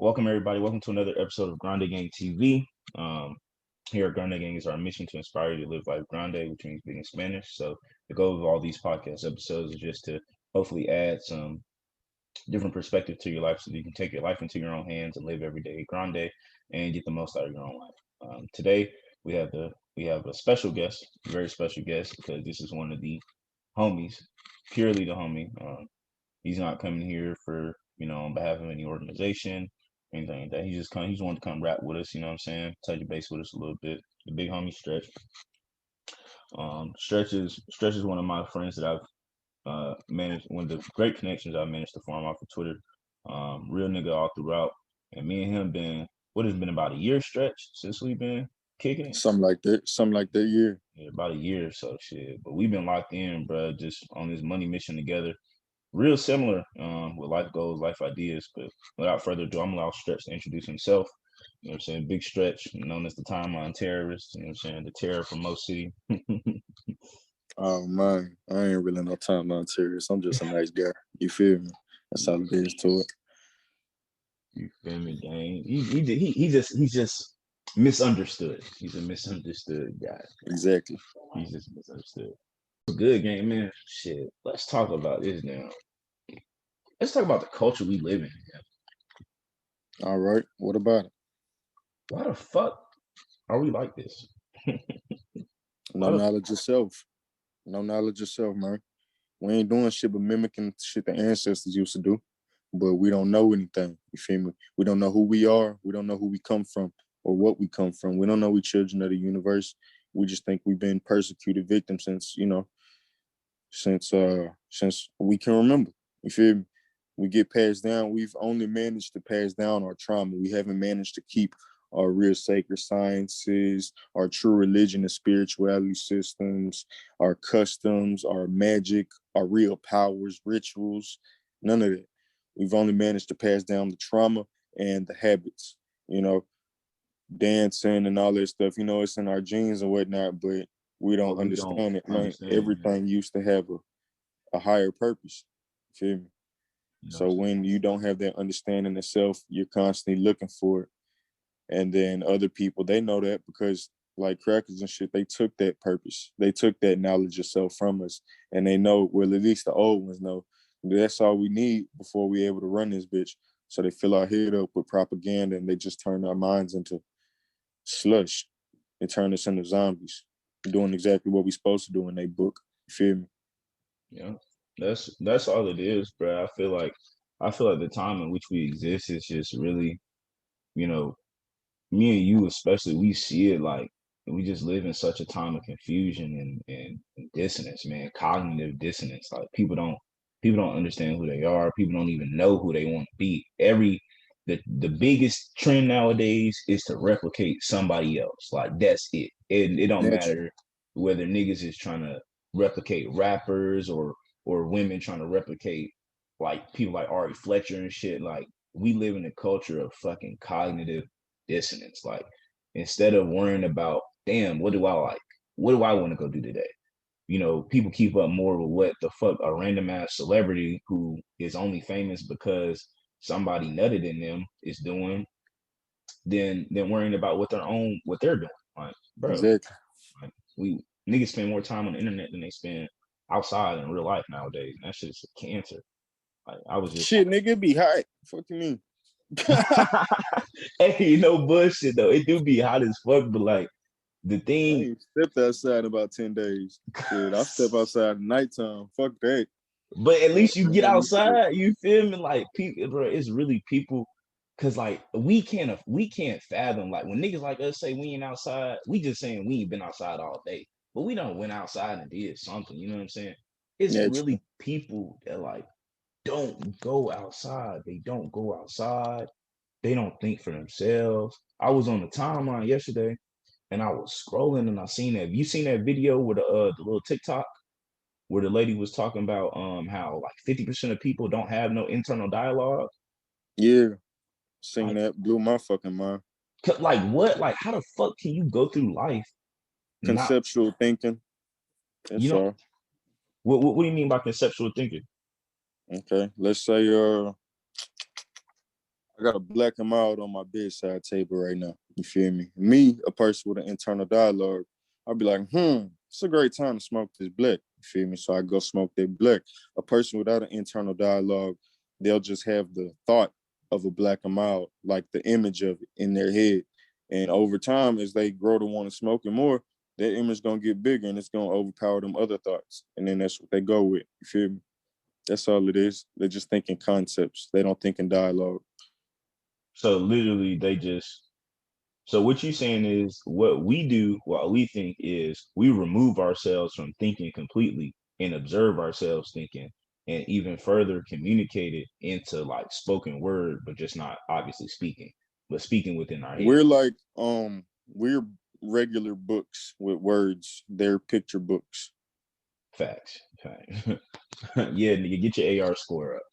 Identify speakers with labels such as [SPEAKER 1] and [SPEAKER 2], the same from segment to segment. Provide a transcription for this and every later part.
[SPEAKER 1] Welcome everybody. Welcome to another episode of Grande Gang TV. Here at Grande Gang is our mission to inspire you to live life grande, which means being in Spanish. So the goal of all these podcast episodes is just to hopefully add some different perspective to your life so that you can take your life into your own hands and live every day grande and get the most out of your own life. Today we have a special guest, a very special guest, because this is one of the homies, purely the homie. He's not coming here for, on behalf of any organization, anything like that. He's wanted to come rap with us, you know what I'm saying? Touch base with us a little bit. The big homie Stretch. Stretch is one of my friends that I've managed, one of the great connections I've managed to form off of Twitter. Real nigga all throughout. And me and him been, what has been about a year Stretch since we've been kicking it?
[SPEAKER 2] Something like that,
[SPEAKER 1] Yeah, about a year or so shit. But we've been locked in, bro, just on this money mission together. Real similar with life goals, life ideas. But without further ado, I'm gonna allow Stretch to introduce himself. You know what I'm saying? Big Stretch, known as the timeline terrorist, you know what I'm saying? The terror from Mo City.
[SPEAKER 2] Oh man, I ain't really no timeline terrorist. I'm just a nice guy. You feel me? That's all it is to it.
[SPEAKER 1] You feel me, gang? He's just misunderstood. He's a misunderstood guy.
[SPEAKER 2] Exactly.
[SPEAKER 1] He's just misunderstood. Good game, man. Shit. Let's talk about this now. Let's talk about the culture we live in.
[SPEAKER 2] All right. What about it?
[SPEAKER 1] Why the fuck are we like this?
[SPEAKER 2] No knowledge yourself. No knowledge yourself, man. We ain't doing shit but mimicking shit the ancestors used to do. But we don't know anything. You feel me? We don't know who we are. We don't know who we come from or what we come from. We don't know we children of the universe. We just think we've been persecuted victims since we can remember. You feel me? We get passed down. We've only managed to pass down our trauma. We haven't managed to keep our real sacred sciences, our true religion and spirituality systems, our customs, our magic, our real powers, rituals, none of that. We've only managed to pass down the trauma and the habits, dancing and all that stuff. It's in our genes and whatnot, but we don't understand it, man. Everything used to have a higher purpose. You feel me? So when you don't have that understanding of self, you're constantly looking for it. And then other people, they know that because like crackers and shit, they took that purpose. They took that knowledge of self from us. And they know, well, at least the old ones know, that's all we need before we able to run this bitch. So they fill our head up with propaganda and they just turn our minds into slush and turn us into zombies, doing exactly what we supposed to do in their book. You feel me?
[SPEAKER 1] Yeah, that's all it is, bro. I feel like the time in which we exist is just really, you know, me and you especially, we see it like we just live in such a time of confusion and dissonance, man, cognitive dissonance. Like people don't understand who they are. People don't even know who they want to be. The biggest trend nowadays is to replicate somebody else. Like that's it. It don't
[SPEAKER 2] Naturally.
[SPEAKER 1] matter whether niggas is trying to replicate rappers or women trying to replicate like people like Ari Fletcher and shit. Like we live in a culture of fucking cognitive dissonance. Like instead of worrying about, damn, what do I like? What do I want to go do today? People keep up more with what the fuck a random ass celebrity who is only famous because somebody nutted in them is doing than worrying about what they're doing. Like, bro,
[SPEAKER 2] Exactly.
[SPEAKER 1] like we niggas spend more time on the internet than they spend outside in real life nowadays. And that shit's a cancer. Like I was just
[SPEAKER 2] Shit, nigga, it be hot. Fuck you mean?
[SPEAKER 1] hey, bullshit though. It do be hot as fuck, but like the
[SPEAKER 2] I
[SPEAKER 1] thing
[SPEAKER 2] ain't stepped outside in about 10 days. Shit, I step outside at nighttime. Fuck that.
[SPEAKER 1] but at least you get
[SPEAKER 2] I'm used to it.
[SPEAKER 1] outside, you feel me? Like people, bro, it's really people. Cause like we can't fathom like when niggas like us say we ain't outside, we just saying we ain't been outside all day. But we don't went outside and did something, you know what I'm saying? It's
[SPEAKER 2] Naturally.
[SPEAKER 1] really people that like don't go outside. They don't go outside. They don't think for themselves. I was on the timeline yesterday and I was scrolling and I seen that. You seen that video with the little TikTok where the lady was talking about how like 50% of people don't have no internal dialogue.
[SPEAKER 2] Yeah. Seen
[SPEAKER 1] Like,
[SPEAKER 2] that. Blew my fucking mind.
[SPEAKER 1] like what? Like how the fuck can you go through life not
[SPEAKER 2] Conceptual thinking.
[SPEAKER 1] you
[SPEAKER 2] That's
[SPEAKER 1] know
[SPEAKER 2] all.
[SPEAKER 1] what do you mean by conceptual thinking?
[SPEAKER 2] Okay. Let's say I got a black and mild on my bedside table right now. You feel me? Me, a person with an internal dialogue, I'll be like, it's a great time to smoke this black. You feel me? So I go smoke that black. A person without an internal dialogue, they'll just have the thought of a black and mild, like the image of it in their head. And over time, as they grow to want to smoke it more, that image gonna get bigger and it's gonna overpower them other thoughts. And then that's what they go with. You feel me? That's all it is. They're just thinking concepts. They don't think in dialogue.
[SPEAKER 1] So literally, they just. So what you're saying is what we do, what we think is we remove ourselves from thinking completely and observe ourselves thinking, and even further communicate it into like spoken word, but just not obviously speaking, but speaking within our head.
[SPEAKER 2] We're like we're regular books with words. They're picture books.
[SPEAKER 1] Facts. Yeah, nigga, get your AR score up.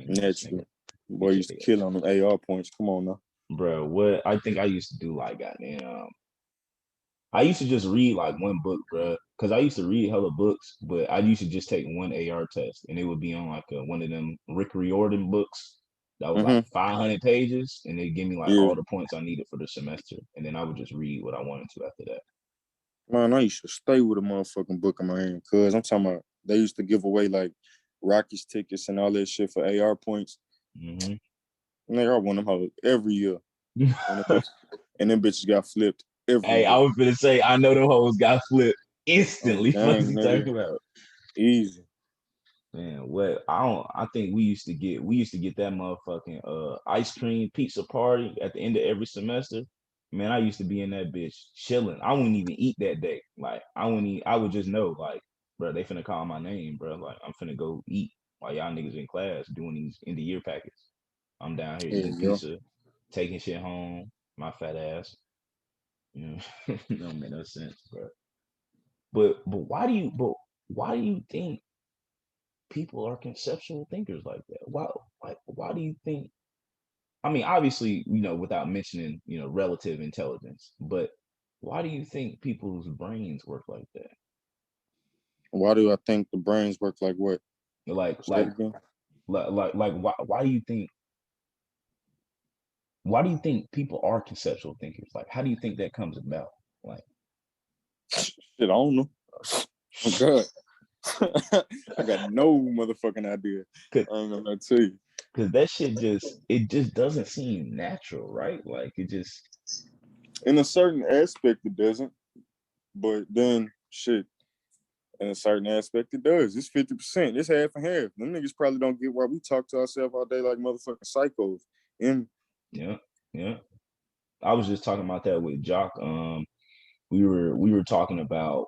[SPEAKER 2] Naturally. Boy used to kill on them AR points. Come on now.
[SPEAKER 1] Bro, what I think I used to do, like, goddamn, I used to just read like one book, bro, because I used to read hella books, but I used to just take one AR test, and it would be on like one of them Rick Riordan books that was like 500 pages, and they give me like all the points I needed for the semester, and then I would just read what I wanted to after that.
[SPEAKER 2] Man, I used to stay with a motherfucking book in my hand, cause I'm talking about they used to give away like Rockies tickets and all that shit for AR points. Mm-hmm. And they all won them every year, and them bitches got flipped.
[SPEAKER 1] Hey, I was gonna say, I know them hoes got flipped instantly. What you talking about?
[SPEAKER 2] Easy.
[SPEAKER 1] Man, what I think we used to get that motherfucking ice cream pizza party at the end of every semester. Man, I used to be in that bitch chilling. I wouldn't even eat that day. Like I would just know, like, bro, they finna call my name, bro. Like I'm finna go eat while y'all niggas in class doing these end of year packets. I'm down here eating pizza, taking shit home, my fat ass. You know, don't make no sense, bro. But why do you think people are conceptual thinkers like that? Why do you think? I mean, obviously, without mentioning, relative intelligence, but why do you think people's brains work like that?
[SPEAKER 2] Why do I think the brains work like what?
[SPEAKER 1] Like why do you think? Why do you think people are conceptual thinkers? Like, how do you think that comes about? Like,
[SPEAKER 2] shit, I don't know. Oh God. I got no motherfucking idea. I ain't gonna tell you.
[SPEAKER 1] Cause that shit just doesn't seem natural, right? Like it just
[SPEAKER 2] in a certain aspect it doesn't. But then shit, in a certain aspect it does. It's 50%. It's half and half. Them niggas probably don't get why we talk to ourselves all day like motherfucking psychos.
[SPEAKER 1] Yeah. I was just talking about that with Jock. We were talking about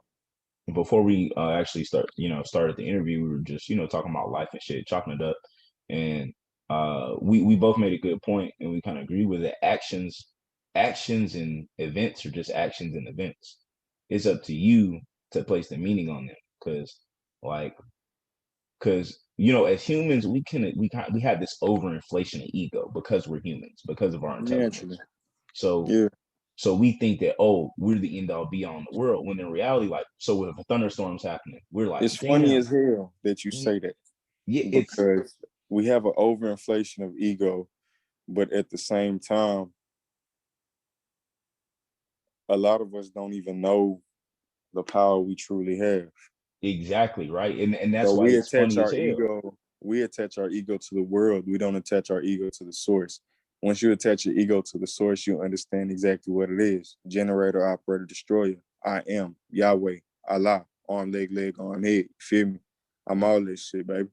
[SPEAKER 1] before we actually started the interview. We were just talking about life and shit, chopping it up, and we both made a good point, and we kind of agree with it. Actions and events are just actions and events. It's up to you to place the meaning on them, because as humans we have this overinflation of ego because we're humans, because of our intelligence. So we think that, we're the end all be all in the world, when in reality, like, so if a thunderstorm's happening, we're like,
[SPEAKER 2] it's funny as hell that you say that.
[SPEAKER 1] Yeah,
[SPEAKER 2] because we have an overinflation of ego, but at the same time, a lot of us don't even know the power we truly have.
[SPEAKER 1] Exactly, right. And that's why it's funny as hell.
[SPEAKER 2] We attach our ego to the world. We don't attach our ego to the source. Once you attach your ego to the source, you understand exactly what it is. Generator, operator, destroyer. I am Yahweh, Allah, arm, leg, arm, head. You feel me? I'm all this shit, baby.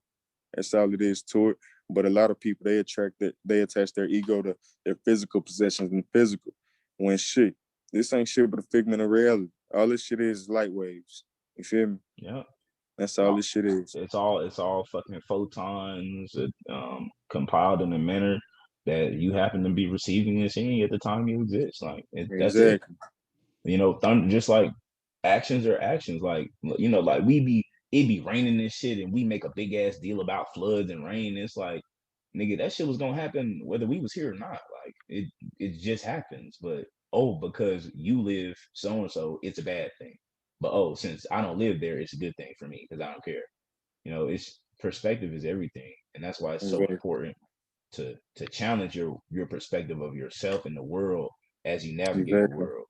[SPEAKER 2] That's all it is to it. But a lot of people, they attach their ego to their physical possessions and physical. When shit, this ain't shit but a figment of reality. All this shit is light waves. You feel me?
[SPEAKER 1] Yeah.
[SPEAKER 2] That's all this shit is.
[SPEAKER 1] It's all fucking photons compiled in a manner that you happen to be receiving and seeing at the time you exist. Like that's it. Just like actions are actions. Like like it be raining and shit, and we make a big ass deal about floods and rain. It's like, nigga, that shit was gonna happen whether we was here or not. Like it just happens. But because you live so and so, it's a bad thing. But since I don't live there, it's a good thing for me because I don't care. It's perspective is everything, and that's why it's so important to challenge your perspective of yourself and the world as you navigate the
[SPEAKER 2] Exactly.
[SPEAKER 1] world.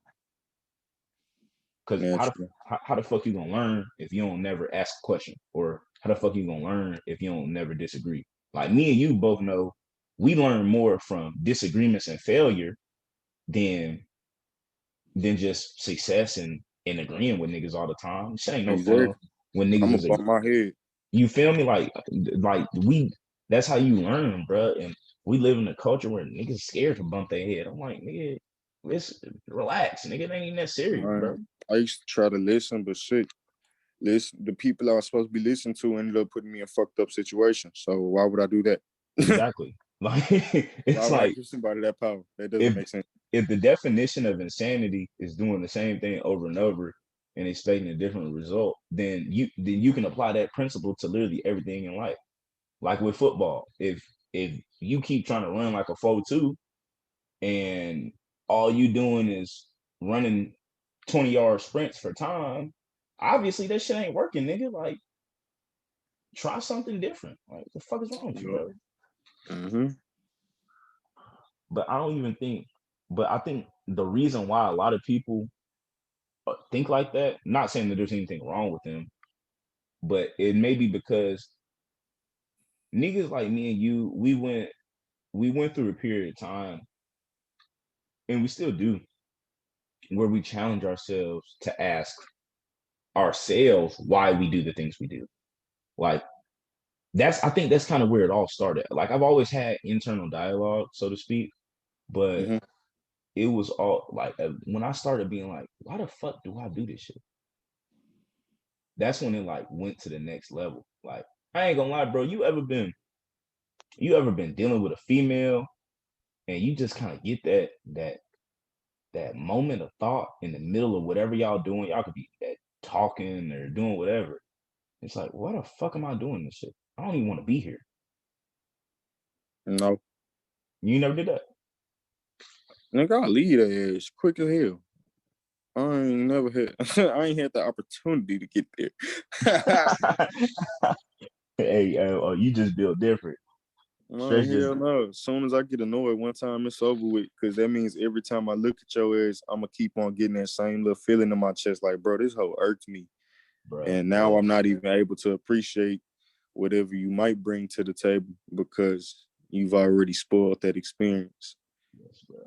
[SPEAKER 1] Because
[SPEAKER 2] Naturally.
[SPEAKER 1] how the fuck you gonna learn if you don't never ask a question, or how the fuck you gonna learn if you don't never disagree? Like me and you both know, we learn more from disagreements and failure than just success and agreeing with niggas all the time. This ain't no
[SPEAKER 2] Exactly.
[SPEAKER 1] fun when
[SPEAKER 2] I'm
[SPEAKER 1] niggas
[SPEAKER 2] gonna
[SPEAKER 1] is a,
[SPEAKER 2] bump my head.
[SPEAKER 1] you feel me? Like we, that's how you learn, bro. And we live in a culture where niggas scared to bump their head. I'm like, nigga, let's relax, nigga. It ain't even that serious, bro.
[SPEAKER 2] I used to try to listen, but shit, listen, the people I was supposed to be listening to ended up putting me in fucked up situations. So why would I do that?
[SPEAKER 1] Exactly. Like
[SPEAKER 2] Why
[SPEAKER 1] it's
[SPEAKER 2] would I
[SPEAKER 1] like
[SPEAKER 2] give somebody that power? That doesn't
[SPEAKER 1] if
[SPEAKER 2] make sense.
[SPEAKER 1] if the definition of insanity is doing the same thing over and over and expecting a different result, then you can apply that principle to literally everything in life. Like with football, if you keep trying to run like a 4-2 and all you doing is running 20-yard sprints for time, obviously that shit ain't working, nigga. Like try something different. Like what the fuck is wrong with you,
[SPEAKER 2] Yep.
[SPEAKER 1] bro?
[SPEAKER 2] Mm-hmm.
[SPEAKER 1] But I don't even think. But I think the reason why a lot of people think like that, not saying that there's anything wrong with them, but it may be because niggas like me and you, we went through a period of time, and we still do, where we challenge ourselves to ask ourselves why we do the things we do. Like I think that's kind of where it all started. Like I've always had internal dialogue, so to speak, but
[SPEAKER 2] Mm-hmm.
[SPEAKER 1] it was all like when I started being like, why the fuck do I do this shit? That's when it like went to the next level. Like I ain't gonna lie, bro. You ever been dealing with a female and you just kind of get that moment of thought in the middle of whatever y'all doing. Y'all could be talking or doing whatever. It's like, why the fuck am I doing this shit? I don't even want to be here.
[SPEAKER 2] No.
[SPEAKER 1] You never did that.
[SPEAKER 2] Nigga, I'll leave that ass quick as hell. I ain't never had I ain't had the opportunity to get there.
[SPEAKER 1] Hey, you just built different.
[SPEAKER 2] No,
[SPEAKER 1] Stretch just,
[SPEAKER 2] hell no. As soon as I get annoyed one time, it's over with. Because that means every time I look at your ass, I'm going to keep on getting that same little feeling in my chest. Like, bro, this hoe irked me.
[SPEAKER 1] bro.
[SPEAKER 2] And now I'm not even able to appreciate whatever you might bring to the table because you've already spoiled that experience.
[SPEAKER 1] Yes, bro.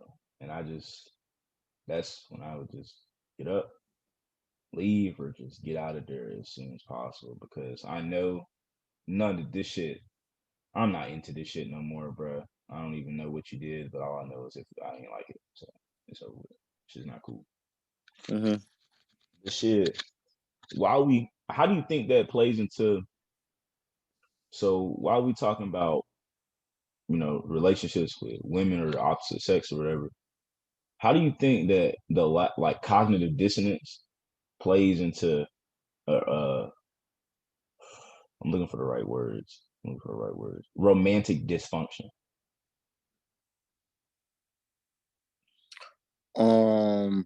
[SPEAKER 1] And that's when I would just get up, leave, or just get out of there as soon as possible because I know none of this shit. I'm not into this shit no more, bro. I don't even know what you did, but all I know is if I ain't like it, so it's over with. Shit's not cool.
[SPEAKER 2] Mm-hmm.
[SPEAKER 1] This shit. How do you think that plays into? So while we talking about relationships with women or the opposite sex or whatever, how do you think that the like cognitive dissonance plays into I'm looking for the right words. I'm looking for the right words. Romantic dysfunction.
[SPEAKER 2] Um,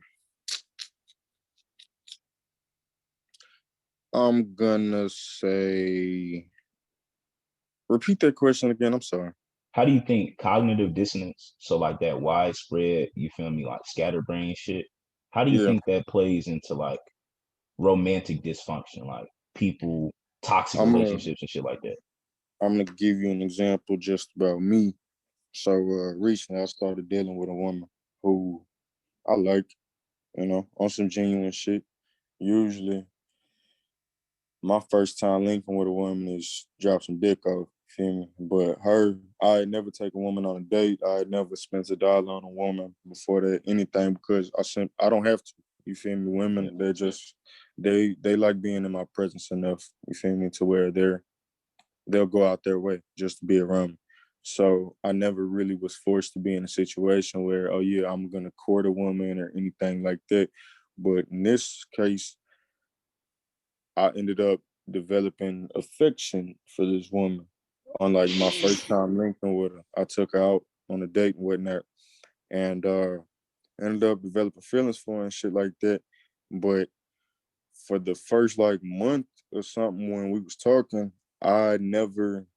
[SPEAKER 2] I'm gonna say, repeat that question again. I'm sorry.
[SPEAKER 1] How do you think cognitive dissonance, so like that widespread, you feel me, like scatterbrain shit, how do you
[SPEAKER 2] Yeah,
[SPEAKER 1] think that plays into like romantic dysfunction, like people, toxic
[SPEAKER 2] I'm gonna
[SPEAKER 1] relationships and shit like that?
[SPEAKER 2] I'm gonna give you an example just about me. So recently I started dealing with a woman who I like, on some genuine shit. Usually my first time linking with a woman is drop some dick off, you feel me? But I never take a woman on a date. I never spent $1 on a woman before that, anything, because I don't have to. You feel me?
[SPEAKER 1] Yeah,
[SPEAKER 2] Women, they like being in my presence enough, you feel me, to where they'll go out their way just to be around me. So I never really was forced to be in a situation where, oh yeah, I'm gonna court a woman or anything like that. But in this case, I ended up developing affection for this woman. On like my first time linking with her, I took her out on a date and whatnot, and ended up developing feelings for her and shit like that. But for the first like month or something when we was talking, I didn't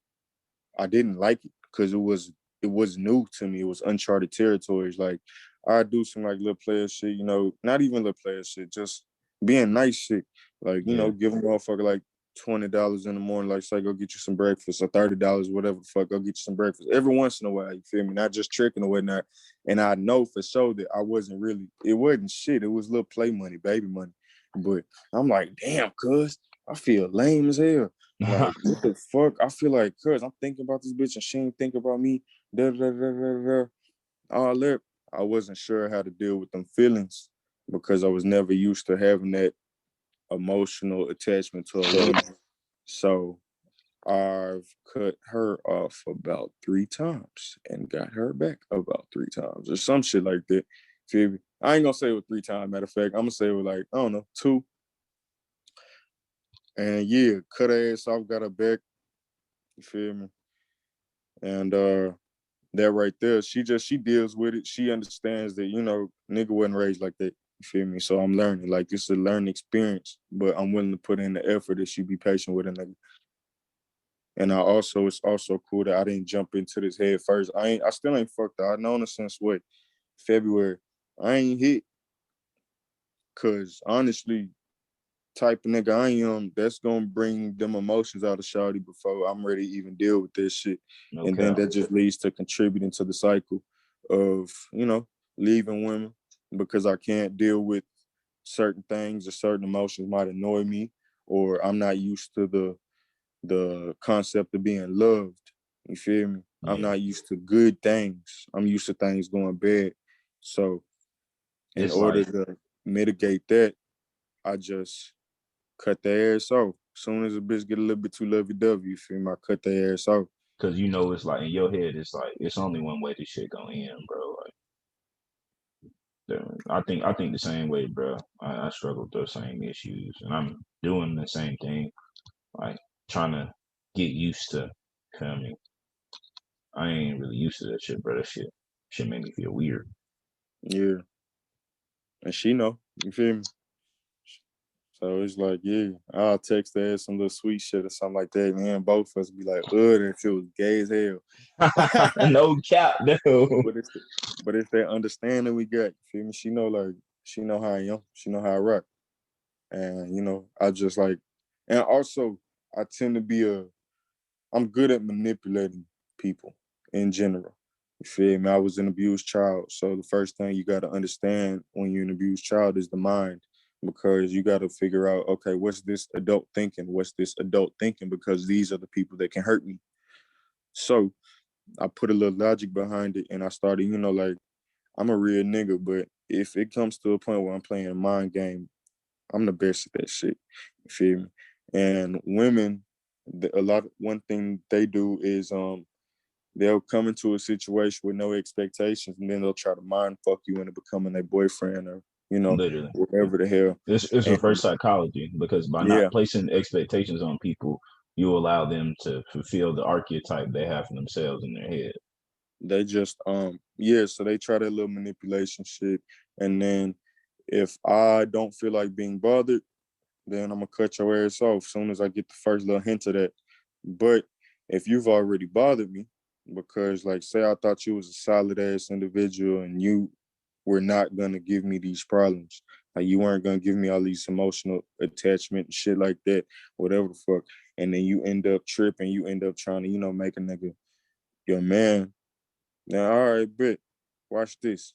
[SPEAKER 2] like it because it was it was new to me. It was uncharted territories. Like I do some like little player shit, not even little player shit, just being nice shit. Like, give a motherfucker like $20 in the morning, like say go get you some breakfast, or $30, whatever the fuck, go get you some breakfast. Every once in a while, you feel me? Not just tricking or whatnot. And I know for sure that it wasn't shit. It was little play money, baby money. But I'm like, damn, cuz I feel lame as hell. Like, what the fuck? I feel like, cuz I'm thinking about this bitch and she ain't think about me. Da, da, da, da, da. All that. I wasn't sure how to deal with them feelings because I was never used to having that emotional attachment to a woman. So I've cut her off about 3 times and got her back about 3 times or some shit like that. Feel me? I ain't gonna say it was 3 times. Matter of fact, I'm gonna say it was like, I don't know, 2. And yeah, cut her ass off, got her back. You feel me? And that right there, she deals with it. She understands that, nigga wasn't raised like that. You feel me? So I'm learning. Like, this is a learning experience, but I'm willing to put in the effort that she be patient with a nigga. And it's also cool that I didn't jump into this head first. I still ain't fucked her. I known her since what? February. I ain't hit. Cause honestly, type of nigga I am, that's gonna bring them emotions out of shawty before I'm ready to even deal with this shit. Okay. And then that just leads to contributing to the cycle of, leaving women because I can't deal with certain things or certain emotions might annoy me, or I'm not used to the concept of being loved. You feel me? Yeah. I'm not used to good things. I'm used to things going bad. So in order to mitigate that, I just cut their ass off. As soon as a bitch get a little bit too lovey-dovey, you feel me? I cut their ass off.
[SPEAKER 1] Cause it's like in your head, it's like it's only one way this shit gonna end, bro. Like, I think the same way, bro. I struggle with those same issues, and I'm doing the same thing, like trying to get used to. Feel me? I ain't really used to that shit, bro. That shit made me feel weird.
[SPEAKER 2] Yeah, and she know. You feel me? So it's like, yeah, I'll text her some little sweet shit or something like that, man. Both of us be like, that shit was gay as hell.
[SPEAKER 1] No cap, no.
[SPEAKER 2] But it's that understanding we got. You feel me? She know how I am. She know how I rock. And, I just like, and also I tend to be I'm good at manipulating people in general. You feel me? I was an abused child. So the first thing you got to understand when you're an abused child is the mind, because you got to figure out, okay, what's this adult thinking? What's this adult thinking? Because these are the people that can hurt me. So I put a little logic behind it and I started, like, I'm a real nigga, but if it comes to a point where I'm playing a mind game, I'm the best at that shit. You feel me? And women, one thing they do is they'll come into a situation with no expectations, and then they'll try to mind fuck you into becoming their boyfriend or
[SPEAKER 1] literally
[SPEAKER 2] whatever the hell.
[SPEAKER 1] It's reverse psychology, because by not placing expectations on people, you allow them to fulfill the archetype they have for themselves in their head.
[SPEAKER 2] They just so they try that little manipulation shit, and then if I don't feel like being bothered, then I'm gonna cut your ass off as soon as I get the first little hint of that. But if you've already bothered me, because like say I thought you was a solid ass individual and you were not gonna give me these problems, like you weren't gonna give me all these emotional attachment and shit like that, whatever the fuck, and then you end up tripping, you end up trying to, make a nigga your man. Now, all right, bet. Watch this.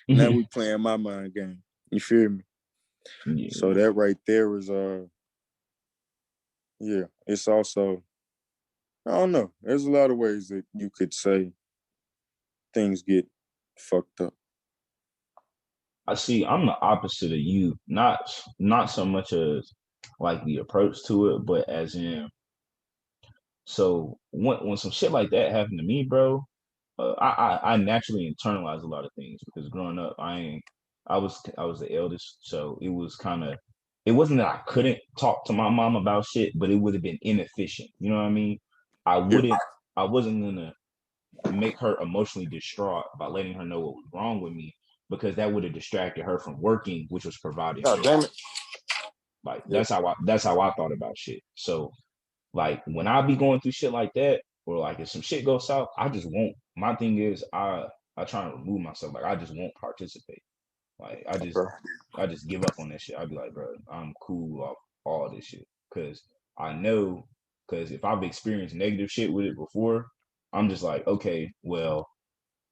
[SPEAKER 2] Now we playing my mind game. You feel me? Yeah. So that right there is it's also, I don't know. There's a lot of ways that you could say things get fucked up.
[SPEAKER 1] I see. I'm the opposite of you. Not so much as like the approach to it, but as in, so when some shit like that happened to me, bro, I naturally internalize a lot of things because growing up, I was the eldest, so it wasn't that I couldn't talk to my mom about shit, but it would have been inefficient. You know what I mean? I wasn't gonna make her emotionally distraught by letting her know what was wrong with me, because that would have distracted her from working, which was providing.
[SPEAKER 2] God damn it.
[SPEAKER 1] Like that's how I thought about shit. So like when I be going through shit like that, or like if some shit goes south, I just won't. My thing is I try to remove myself. Like I just won't participate. Like I just give up on that shit. I'd be like, bro, I'm cool off all this shit because I know because if I've experienced negative shit with it before, I'm just like, okay, well,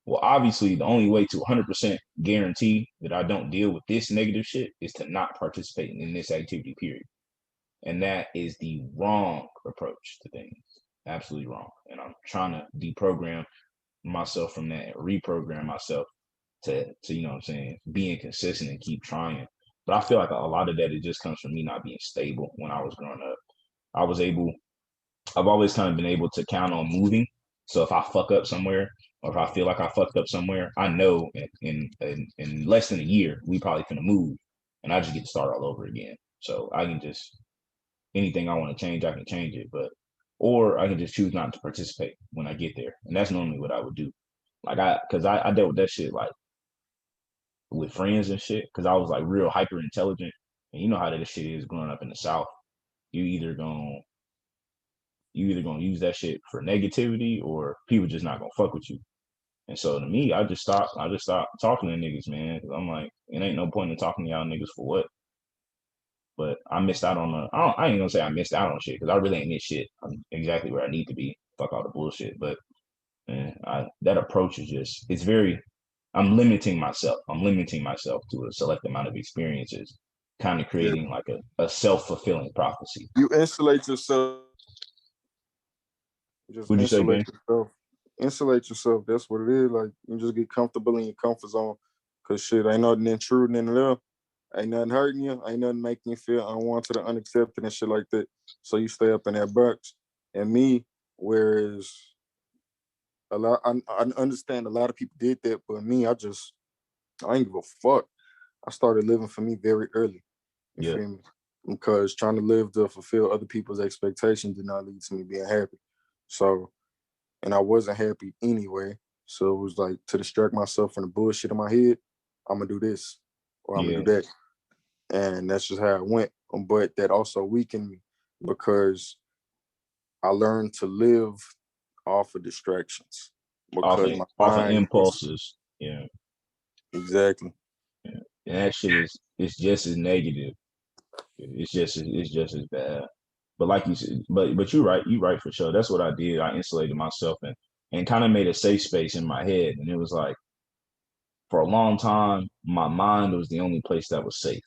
[SPEAKER 1] obviously, the only way to 100% guarantee that I don't deal with this negative shit is to not participate in this activity, period. And that is the wrong approach to things. Absolutely wrong. And I'm trying to deprogram myself from that and reprogram myself to you know what I'm saying, being consistent and keep trying. But I feel like a lot of that it just comes from me not being stable when I was growing up. I was able I've always kind of been able to count on moving. So if I fuck up somewhere, or if I feel like I fucked up somewhere, I know in less than a year we probably finna move, and I just get to start all over again. So I can just anything I want to change, I can change it, but or I can just choose not to participate when I get there, and that's normally what I would do. Like because I dealt with that shit like with friends and shit, because I was like real hyper intelligent, and you know how that shit is growing up in the South. You either gonna use that shit for negativity or people just not gonna fuck with you. And so to me, I just stopped talking to niggas, man. Cause I'm like, it ain't no point in talking to y'all niggas for what. But I missed out on I ain't gonna say I missed out on shit because I really ain't missed shit. I'm exactly where I need to be. Fuck all the bullshit. But man, that approach is just it's very I'm limiting myself. I'm limiting myself to a select amount of experiences, kind of creating like a self-fulfilling prophecy.
[SPEAKER 2] You insulate yourself. Just
[SPEAKER 1] Would you say,
[SPEAKER 2] insulate
[SPEAKER 1] gang?
[SPEAKER 2] yourself. Insulate yourself. That's what it is. Like you just get comfortable in your comfort zone. Cause shit ain't nothing intruding in there. Ain't nothing hurting you. Ain't nothing making you feel unwanted or unaccepted and shit like that. So you stay up in that box. And me, whereas I understand a lot of people did that, but me, I ain't give a fuck. I started living for me very early. You
[SPEAKER 1] Yeah,
[SPEAKER 2] feel me? Because trying to live to fulfill other people's expectations did not lead to me being happy. So, and I wasn't happy anyway. So it was like to distract myself from the bullshit in my head, I'm gonna do this or I'm gonna
[SPEAKER 1] yeah,
[SPEAKER 2] do that. And that's just how it went. But that also weakened me because I learned to live off of distractions because my
[SPEAKER 1] off of
[SPEAKER 2] mind was
[SPEAKER 1] impulses. Yeah,
[SPEAKER 2] exactly.
[SPEAKER 1] yeah. And that shit is it's just as negative. It's just as bad. But like you said, but you're right for sure. That's what I did. I insulated myself and kind of made a safe space in my head. And it was like for a long time, my mind was the only place that was safe.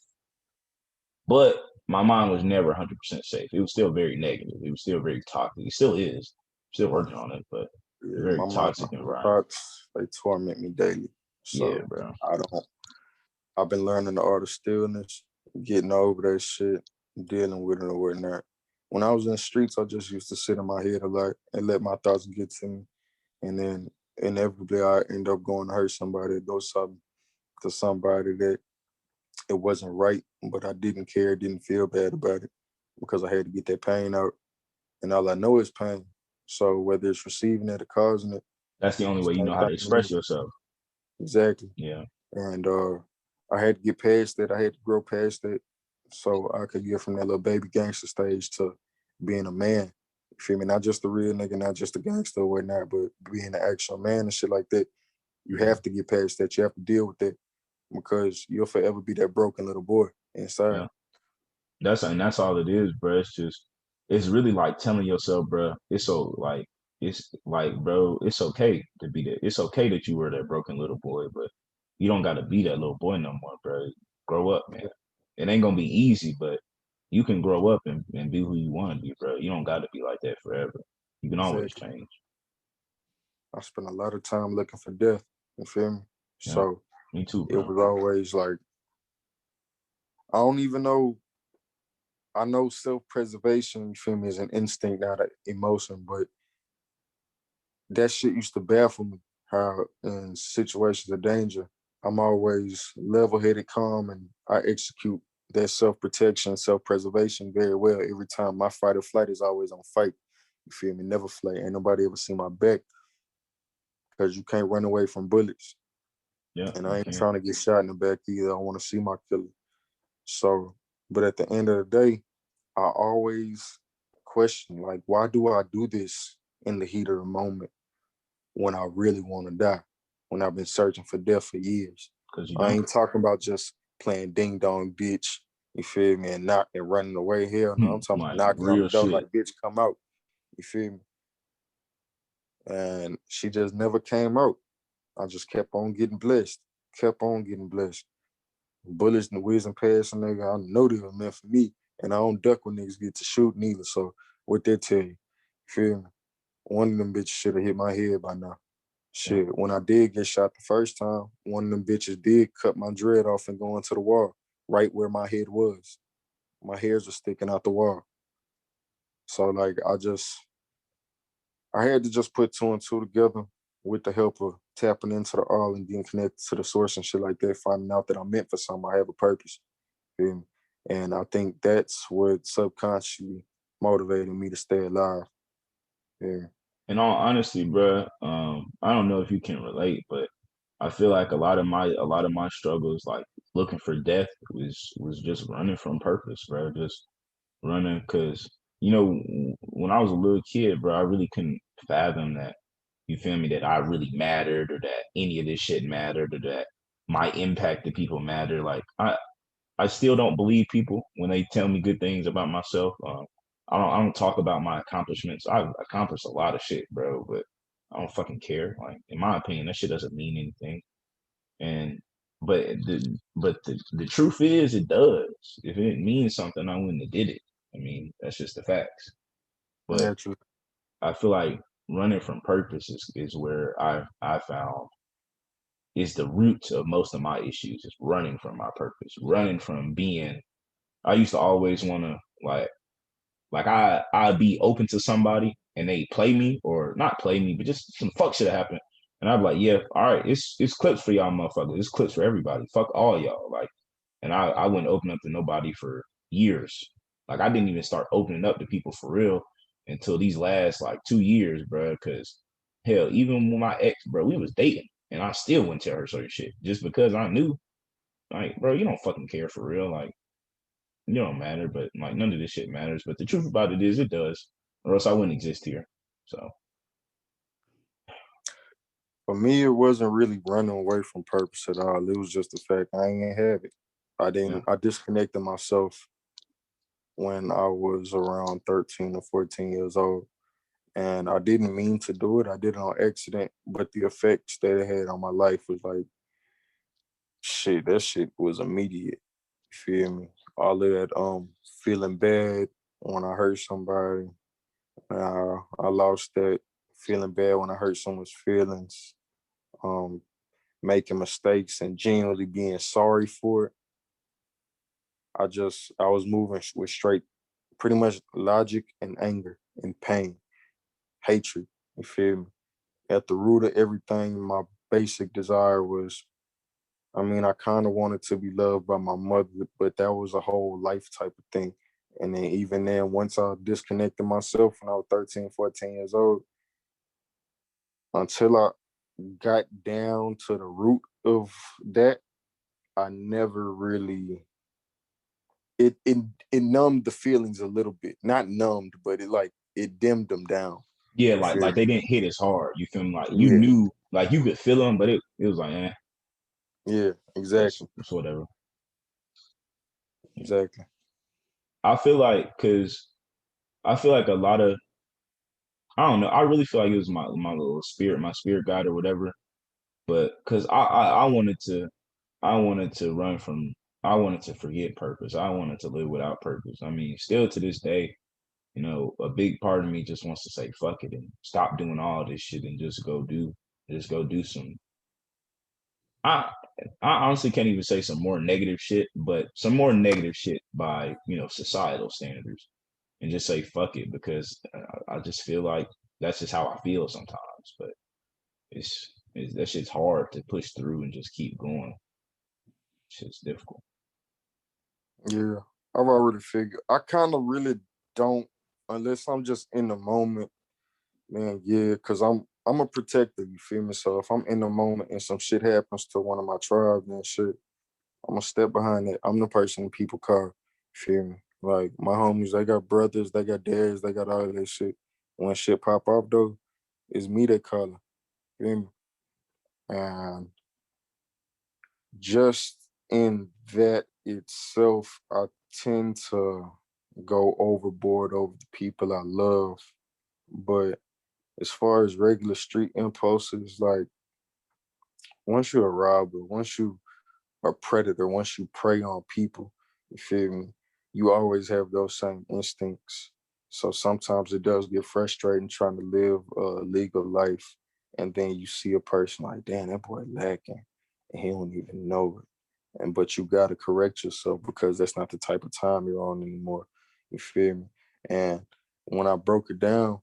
[SPEAKER 1] But my mind was never 100% safe. It was still very negative. It was still very toxic. It still is. Still working on it, but
[SPEAKER 2] Yeah,
[SPEAKER 1] very
[SPEAKER 2] my mind,
[SPEAKER 1] toxic
[SPEAKER 2] my
[SPEAKER 1] environment.
[SPEAKER 2] thoughts, they torment me daily.
[SPEAKER 1] Yeah,
[SPEAKER 2] So
[SPEAKER 1] bro.
[SPEAKER 2] I've been learning the art of stillness, getting over that shit, dealing with it or whatnot. When I was in the streets, I just used to sit in my head a lot and let my thoughts get to me. And then inevitably I end up going to hurt somebody, do something to somebody that it wasn't right, but I didn't care, didn't feel bad about it because I had to get that pain out. And all I know is pain. So whether it's receiving it or causing it,
[SPEAKER 1] That's the only way you
[SPEAKER 2] same
[SPEAKER 1] know how
[SPEAKER 2] thing
[SPEAKER 1] to
[SPEAKER 2] to me.
[SPEAKER 1] express yourself.
[SPEAKER 2] Exactly.
[SPEAKER 1] Yeah,
[SPEAKER 2] And I had to get past that. I had to grow past that so I could get from that little baby gangster stage to being a man. You feel me? Not just a real nigga, not just a gangster or whatnot, but being an actual man and shit like that. You
[SPEAKER 1] yeah,
[SPEAKER 2] have to get past that. You have to deal with that because you'll forever be that broken little boy inside.
[SPEAKER 1] yeah. That's all it is, bro. It's just it's really like telling yourself, bro. It's like, bro. It's okay to be that. It's okay that you were that broken little boy, but you don't got to be that little boy no more, bro. Grow up, man. It ain't gonna be easy, but you can grow up and be who you want to be, bro. You don't got to be like that forever. You can always
[SPEAKER 2] Exactly.
[SPEAKER 1] change.
[SPEAKER 2] I spent a lot of time looking for death. You feel me?
[SPEAKER 1] Yeah,
[SPEAKER 2] So
[SPEAKER 1] me too,
[SPEAKER 2] it
[SPEAKER 1] bro.
[SPEAKER 2] was always like, I don't even know. I know self-preservation, you feel me, is an instinct, not an emotion, but that shit used to baffle me. How in situations of danger, I'm always level-headed, calm, and I execute that self-protection, self-preservation very well. Every time my fight or flight is always on fight. You feel me? Never flight. Ain't nobody ever see my back because you can't run away from bullets.
[SPEAKER 1] Yeah,
[SPEAKER 2] And I
[SPEAKER 1] you
[SPEAKER 2] ain't
[SPEAKER 1] can.
[SPEAKER 2] trying to get shot in the back either. I want to see my killer. So, but at the end of the day, I always question, like, why do I do this? in the heat of the moment when I really want to die, when I've been searching for death for years.
[SPEAKER 1] Because you
[SPEAKER 2] I
[SPEAKER 1] don't.
[SPEAKER 2] ain't talking about just playing ding dong, bitch. You feel me? And not and running away. Hell no, I'm talking about
[SPEAKER 1] Like
[SPEAKER 2] knocking on the
[SPEAKER 1] real
[SPEAKER 2] door
[SPEAKER 1] shit.
[SPEAKER 2] like, bitch, come out. You feel me? And she just never came out. I just kept on getting blessed. Kept on getting blessed. Bullets and whizzing past a nigga, I know they were meant for me. And I don't duck when niggas get to shooting either. So what they tell you? Feel me? One of them bitches should have hit my head by now.
[SPEAKER 1] Yeah.
[SPEAKER 2] Shit, when I did get shot the first time, one of them bitches did cut my dread off and go into the wall, right where my head was. My hairs were sticking out the wall. So like I had to just put two and two together with the help of tapping into the all and being connected to the source and shit like that, finding out that I'm meant for something. I have a purpose. Feel me? And I think that's what subconsciously motivated me to stay alive. Yeah.
[SPEAKER 1] In all honesty, bro, I don't know if you can relate, but I feel like a lot of my struggles, like looking for death, was just running from purpose, bro. Just running, because when I was a little kid, bro, I really couldn't fathom that. You feel me? That I really mattered, or that any of this shit mattered, or that my impact to people mattered. Like I still don't believe people when they tell me good things about myself. I don't talk about my accomplishments. I've accomplished a lot of shit, bro, but I don't fucking care. Like in my opinion, that shit doesn't mean anything. And but the truth is, it does. If it means something, I wouldn't have did it. I mean, that's just the facts. But
[SPEAKER 2] Naturally.
[SPEAKER 1] I feel like running from purpose is where I found is the root of most of my issues. Is running from my purpose, running from being. I used to always want to I'd be open to somebody and they play me, or not play me, but just some fuck shit happen. And I'd be like, yeah, all right, it's clips for y'all motherfuckers. It's clips for everybody. Fuck all y'all. Like, and I wouldn't open up to nobody for years. Like I didn't even start opening up to people for real until these last like 2 years, bro. Cause hell, even with my ex, bro, we was dating and I still wouldn't tell her certain shit just because I knew, like, bro, you don't fucking care for real. Like, you don't matter, but like none of this shit matters. But the truth about it is, it does, or else I wouldn't exist here. So
[SPEAKER 2] For me, it wasn't really running away from purpose at all. It was just the fact I ain't have it.
[SPEAKER 1] yeah,
[SPEAKER 2] I disconnected myself when I was around 13 or 14 years old. And I didn't mean to do it. I did it on accident, but the effects that it had on my life was like shit, that shit was immediate. You feel me? All of that feeling bad when I hurt somebody. I lost that feeling bad when I hurt someone's feelings. Um Making mistakes and genuinely being sorry for it. I was moving with straight pretty much logic and anger and pain, hatred. You feel me? At the root of everything, my basic desire was, I mean, I kind of wanted to be loved by my mother, but that was a whole life type of thing. And then even then, once I disconnected myself when I was 13, 14 years old, until I got down to the root of that, I never really it it numbed the feelings a little bit. Not numbed, but it dimmed them down.
[SPEAKER 1] yeah,
[SPEAKER 2] You
[SPEAKER 1] like
[SPEAKER 2] feel
[SPEAKER 1] like
[SPEAKER 2] me?
[SPEAKER 1] they didn't hit as hard. You feel me? Like you
[SPEAKER 2] Yeah,
[SPEAKER 1] knew, like you could feel them, but it was like,
[SPEAKER 2] yeah,
[SPEAKER 1] it's,
[SPEAKER 2] exactly.
[SPEAKER 1] it's whatever. Yeah.
[SPEAKER 2] Exactly.
[SPEAKER 1] I feel like, cause I feel like a lot of, I don't know. I really feel like it was my little spirit, my spirit guide or whatever. But cause I wanted to run from. I wanted to forget purpose. I wanted to live without purpose. I mean, still to this day, a big part of me just wants to say fuck it and stop doing all this shit and just go do some. I I honestly can't even say some more negative shit, but some more negative shit by societal standards, and just say fuck it because I just feel like that's just how I feel sometimes. But it's that shit's hard to push through and just keep going. Shit's difficult.
[SPEAKER 2] Yeah. I've already figured. I kind of really don't, unless I'm just in the moment, man. Yeah, because I'm a protector. You feel me? So if I'm in the moment and some shit happens to one of my tribes and shit, I'm gonna step behind it. I'm the person people call. Feel me? Like my homies, they got brothers, they got dads, they got all that shit. when shit pop off though, it's me they calling. Feel me? And just in that itself, I tend to go overboard over the people I love. But as far as regular street impulses, like once you're a robber, once you a predator, once you prey on people, you feel me? You always have those same instincts. So sometimes it does get frustrating trying to live a legal life, and then you see a person like, damn, that boy lacking, and he don't even know it. And but you gotta correct yourself because that's not the type of time you're on anymore. You feel me? And when I broke it down,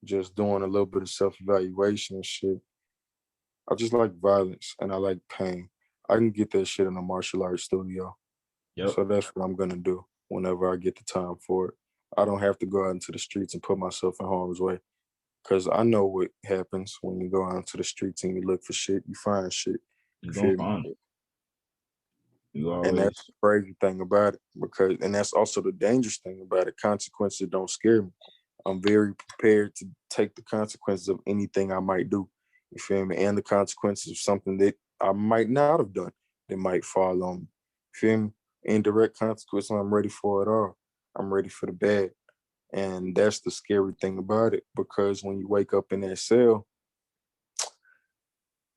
[SPEAKER 2] just doing a little bit of self-evaluation and shit, I just like violence and I like pain. I can get that shit in a martial arts studio.
[SPEAKER 1] Yep.
[SPEAKER 2] So that's what I'm gonna do whenever I get the time for it. I don't have to go out into the streets and put myself in harm's way. Cause I know what happens when you go out into the streets and you look for shit, you find shit. You
[SPEAKER 1] You're gonna
[SPEAKER 2] feel me?
[SPEAKER 1] find it. You
[SPEAKER 2] And that's
[SPEAKER 1] always.
[SPEAKER 2] the crazy thing about it. Because and that's also the dangerous thing about it. Consequences don't scare me. I'm very prepared to take the consequences of anything I might do. You feel me? And the consequences of something that I might not have done that might fall on me. You feel me? Indirect consequences, I'm ready for it all. I'm ready for the bad. And that's the scary thing about it. Because when you wake up in that cell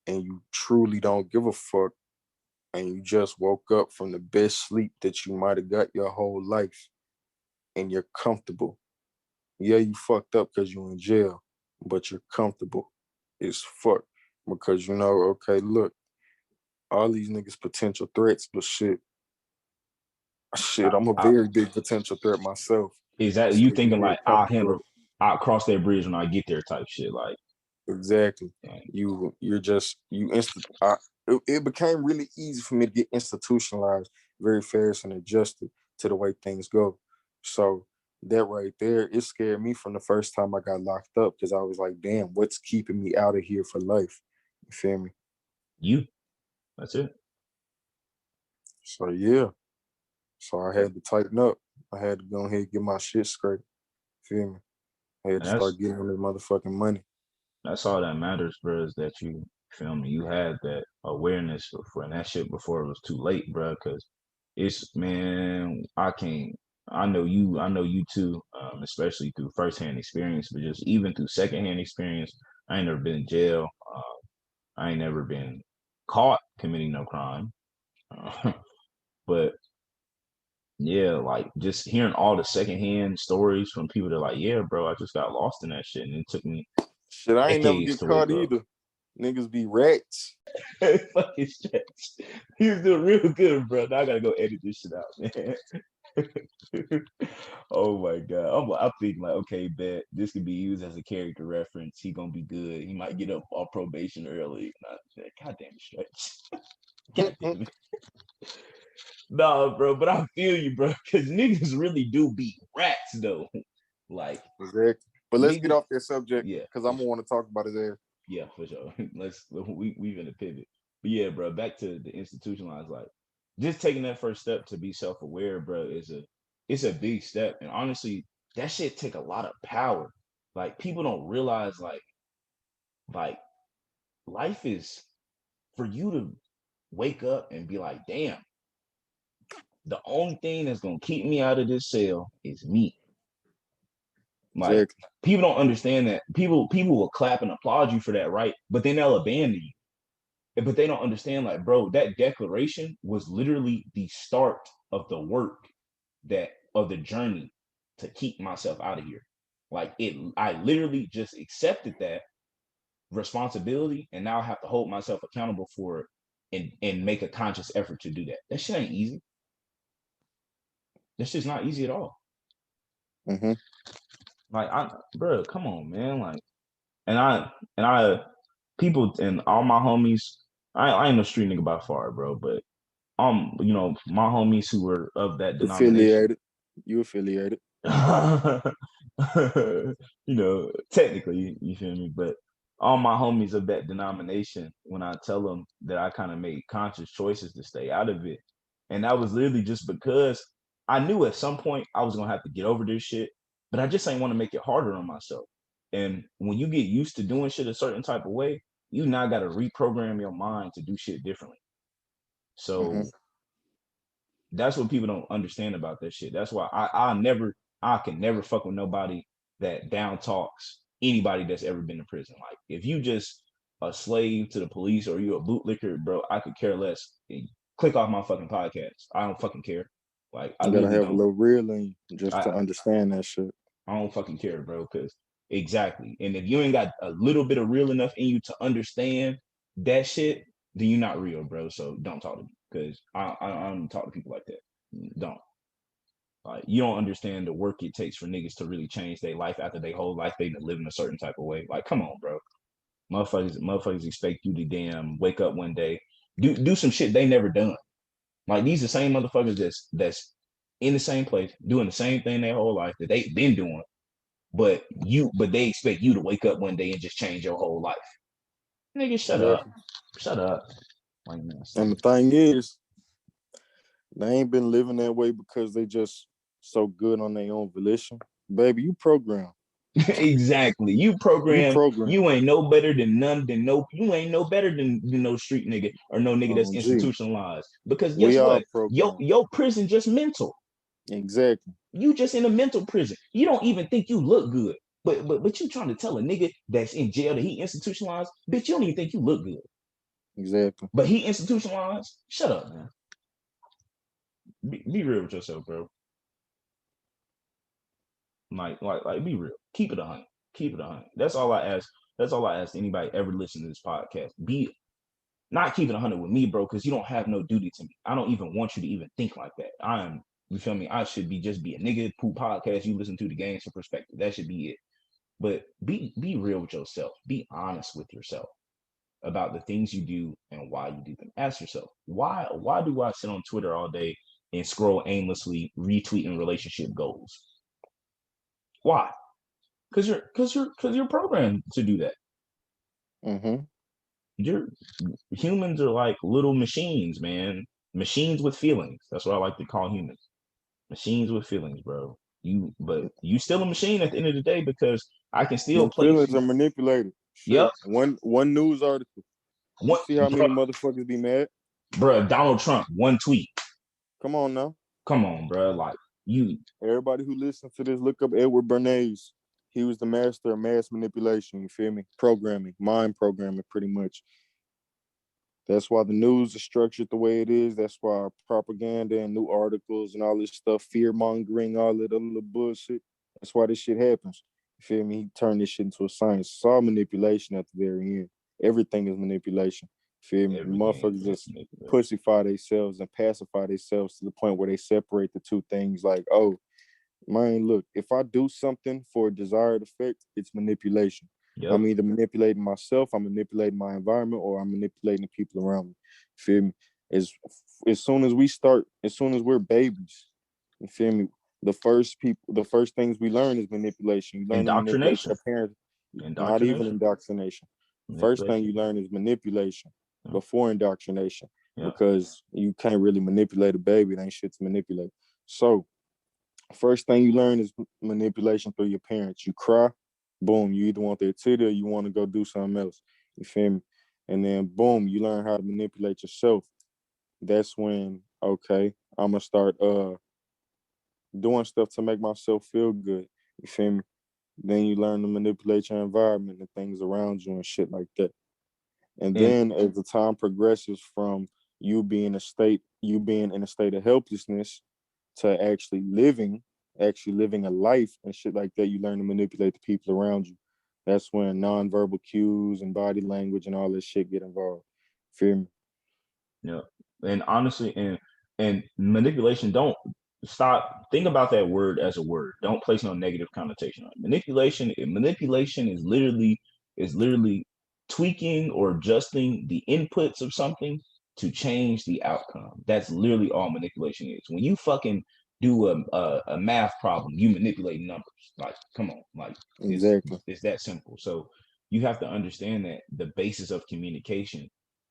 [SPEAKER 2] and you truly don't give a fuck and you just woke up from the best sleep that you might have got your whole life and you're comfortable. Yeah, you fucked up because you're in jail, but you're comfortable as fuck because you know, okay, look, all these niggas potential threats, but shit, I'm a
[SPEAKER 1] I,
[SPEAKER 2] very big potential threat myself.
[SPEAKER 1] exactly.
[SPEAKER 2] So
[SPEAKER 1] You
[SPEAKER 2] you
[SPEAKER 1] thinking
[SPEAKER 2] feel
[SPEAKER 1] like I'll
[SPEAKER 2] comfortable.
[SPEAKER 1] handle, I'll cross that bridge when I get there, type shit. Like,
[SPEAKER 2] Exactly.
[SPEAKER 1] and
[SPEAKER 2] You're just you instant. It became really easy for me to get institutionalized very fast and adjusted to the way things go. So that right there, it scared me from the first time I got locked up because I was like, damn, what's keeping me out of here for life? You feel me?
[SPEAKER 1] you, that's it.
[SPEAKER 2] So yeah. So I had to tighten up. I had to go ahead and get my shit straight. Feel me? I had to
[SPEAKER 1] And
[SPEAKER 2] start getting on this motherfucking money.
[SPEAKER 1] that's all that matters, bro. Is that you feel me? You had that awareness before, and that shit before it was too late, bro. Because it's man, I can't. I know you. I know you too. Especially through firsthand experience, but just even through secondhand experience. I ain't never been in jail. I ain't never been caught committing no crime. But yeah, like just hearing all the secondhand stories from people that are like, yeah, bro, I just got lost in that shit, and it took me
[SPEAKER 2] Shit, I ain't never
[SPEAKER 1] decades
[SPEAKER 2] get
[SPEAKER 1] to
[SPEAKER 2] caught
[SPEAKER 1] wake up.
[SPEAKER 2] either. Niggas be rats.
[SPEAKER 1] Fucking stretch. He was doing real good, bro. Now I gotta go edit this shit out, man. Oh my god. I'm thinking like, okay, bet this could be used as a character reference. He gonna be good. He might get up off probation early. God damn it, stretch. God damn it. Nah, bro, but I feel you, bro, because niggas really do beat rats though. Like
[SPEAKER 2] Exactly. But let's get
[SPEAKER 1] niggas,
[SPEAKER 2] off that subject
[SPEAKER 1] yeah,
[SPEAKER 2] because
[SPEAKER 1] for
[SPEAKER 2] I'm
[SPEAKER 1] sure.
[SPEAKER 2] gonna want to talk about his ass.
[SPEAKER 1] Yeah, for sure. We gonna pivot. But yeah, bro, back to the institutionalized, like just taking that first step to be self-aware, bro, it's a big step. And honestly, that shit take a lot of power. Like people don't realize like life is for you to wake up and be like, damn, the only thing that's gonna keep me out of this cell is me. Like
[SPEAKER 2] Exactly.
[SPEAKER 1] people don't understand that. People will clap and applaud you for that, right? But then they'll abandon you. But they don't understand, like, bro, that declaration was literally the start of the work that of the journey to keep myself out of here. Like it, I literally just accepted that responsibility, and now I have to hold myself accountable for it and make a conscious effort to do that. That shit ain't easy. That's just not easy at all.
[SPEAKER 2] Mm-hmm.
[SPEAKER 1] Like, bro, come on, man. Like, and I, people and all my homies. I ain't no street nigga by far, bro, but my homies who were of that denomination,
[SPEAKER 2] Affiliated. You affiliated.
[SPEAKER 1] technically, you feel me? But all my homies of that denomination, when I tell them that I kind of made conscious choices to stay out of it, and that was literally just because I knew at some point I was gonna have to get over this shit, but I just ain't want to make it harder on myself. And when you get used to doing shit a certain type of way, you now got to reprogram your mind to do shit differently. So that's what people don't understand about that shit. That's why I can never fuck with nobody that down talks anybody that's ever been to prison. Like if you just a slave to the police or you a bootlicker, bro, I could care less. Click off my fucking podcast. I don't fucking care. Like I
[SPEAKER 2] You gotta
[SPEAKER 1] literally
[SPEAKER 2] have a
[SPEAKER 1] don't.
[SPEAKER 2] little real in you just to
[SPEAKER 1] I
[SPEAKER 2] understand that shit.
[SPEAKER 1] I don't fucking care, bro. Because exactly. And if you ain't got a little bit of real enough in you to understand that shit, then you're not real, bro. So don't talk to me because I don't talk to people like that. Don't. Like you don't understand the work it takes for niggas to really change their life after their whole life they've been living a certain type of way. Like, come on, bro. Motherfuckers expect you to damn wake up one day, do some shit they never done. Like these the same motherfuckers that's in the same place, doing the same thing their whole life that they've been doing, but they expect you to wake up one day and just change your whole life. Nigga, shut up.
[SPEAKER 2] Exactly.
[SPEAKER 1] Shut up. Like, man,
[SPEAKER 2] And the thing is, they ain't been living that way because they just so good on their own volition. Baby, you program.
[SPEAKER 1] exactly. You
[SPEAKER 2] You
[SPEAKER 1] program.
[SPEAKER 2] program.
[SPEAKER 1] You ain't no better than none. You ain't no better than no street nigga or no nigga that's
[SPEAKER 2] Gee,
[SPEAKER 1] institutionalized. Because guess
[SPEAKER 2] we are
[SPEAKER 1] what?
[SPEAKER 2] programmed.
[SPEAKER 1] Your prison just mental.
[SPEAKER 2] Exactly.
[SPEAKER 1] You just in a mental prison. You don't even think you look good. But you trying to tell a nigga that's in jail that he institutionalized, bitch, you don't even think you look good.
[SPEAKER 2] Exactly.
[SPEAKER 1] But he institutionalized. Shut up, man. Be real with yourself, bro. Like, be real. Keep it 100. Keep it 100. That's all I ask. That's all I ask anybody ever listen to this podcast. Be not keep it 100 with me, bro, because you don't have no duty to me. I don't even want you to even think like that. I am. You feel me? I should just be a nigga poop podcast. You listen to the games for perspective. That should be it. But be real with yourself. Be honest with yourself about the things you do and why you do them. Ask yourself, why do I sit on Twitter all day and scroll aimlessly retweeting relationship goals? Why? Because you're programmed to do that. You're humans are like little machines, man. Machines with feelings. That's what I like to call humans. Machines with feelings, bro. But you still a machine at the end of the day because I can still
[SPEAKER 2] Them
[SPEAKER 1] place
[SPEAKER 2] feelings
[SPEAKER 1] you.
[SPEAKER 2] are manipulated.
[SPEAKER 1] Yep.
[SPEAKER 2] Shit. One news article. You
[SPEAKER 1] What,
[SPEAKER 2] see how
[SPEAKER 1] bro,
[SPEAKER 2] many motherfuckers be mad?
[SPEAKER 1] bro? Donald Trump, one tweet.
[SPEAKER 2] Come on now.
[SPEAKER 1] Come on, bro. Like you.
[SPEAKER 2] Everybody who listens to this, look up Edward Bernays. He was the master of mass manipulation. You feel me? Programming, mind programming, pretty much. That's why the news is structured the way it is. That's why propaganda and new articles and all this stuff, fear mongering, all that other bullshit. That's why this shit happens. You feel me? He turned this shit into a science. It's all manipulation at the very end. Everything is manipulation. You feel me? Motherfuckers just pussyfy themselves and pacify themselves to the point where they separate the two things like, oh, man, look, if I do something for a desired effect, it's manipulation. Yep. I'm either manipulating myself, I'm manipulating my environment, or I'm manipulating the people around me. Feel me? As soon as we're babies, you feel me? The first things we learn is manipulation. You learn to manipulate your parents. Not even indoctrination. First thing you learn is manipulation before indoctrination. Because you can't really manipulate a baby. It ain't shit to manipulate. So first thing you learn is manipulation through your parents. You cry, boom, you either want their titty or you want to go do something else. You feel me? And then boom, you learn how to manipulate yourself. That's when, okay, I'm gonna start doing stuff to make myself feel good. You feel me? Then you learn to manipulate your environment and things around you and shit like that. And then as the time progresses from you being in a state of helplessness to actually living a life and shit like that, you learn to manipulate the people around you. That's when nonverbal cues and body language and all this shit get involved. Feel me?
[SPEAKER 1] Yeah. And honestly, and manipulation, don't think about that word as a word. Don't place no negative connotation on it. Manipulation is literally tweaking or adjusting the inputs of something to change the outcome. That's literally all manipulation is. When you fucking do a math problem, you manipulate numbers. Like, come on, like
[SPEAKER 2] exactly.
[SPEAKER 1] It's that simple. So you have to understand that the basis of communication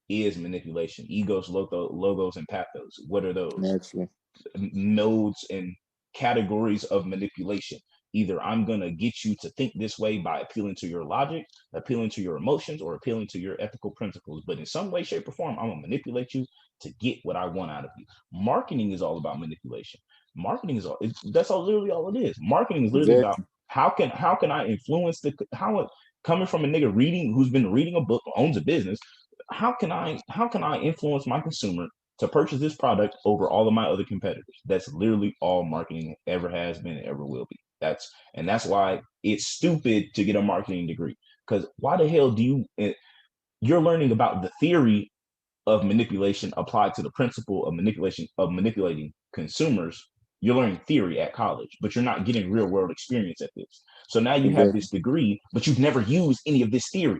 [SPEAKER 1] is manipulation. Egos, logos, and pathos. What are those?
[SPEAKER 2] Naturally.
[SPEAKER 1] Nodes and categories of manipulation. Either I'm going to get you to think this way by appealing to your logic, appealing to your emotions, or appealing to your ethical principles. But in some way, shape, or form, I'm going to manipulate you to get what I want out of you. Marketing is all about manipulation. Marketing is all, that's all literally all it is. Marketing is literally about
[SPEAKER 2] Exactly.
[SPEAKER 1] how can I influence coming from a nigga who's been reading a book, owns a business. How can I influence my consumer to purchase this product over all of my other competitors? That's literally all marketing ever has been and ever will be. That's why it's stupid to get a marketing degree. Because why the hell you're learning about the theory of manipulation applied to the principle of manipulating consumers. You're learning theory at college, but you're not getting real world experience at this. So now you have
[SPEAKER 2] Exactly.
[SPEAKER 1] this degree, but you've never used any of this theory.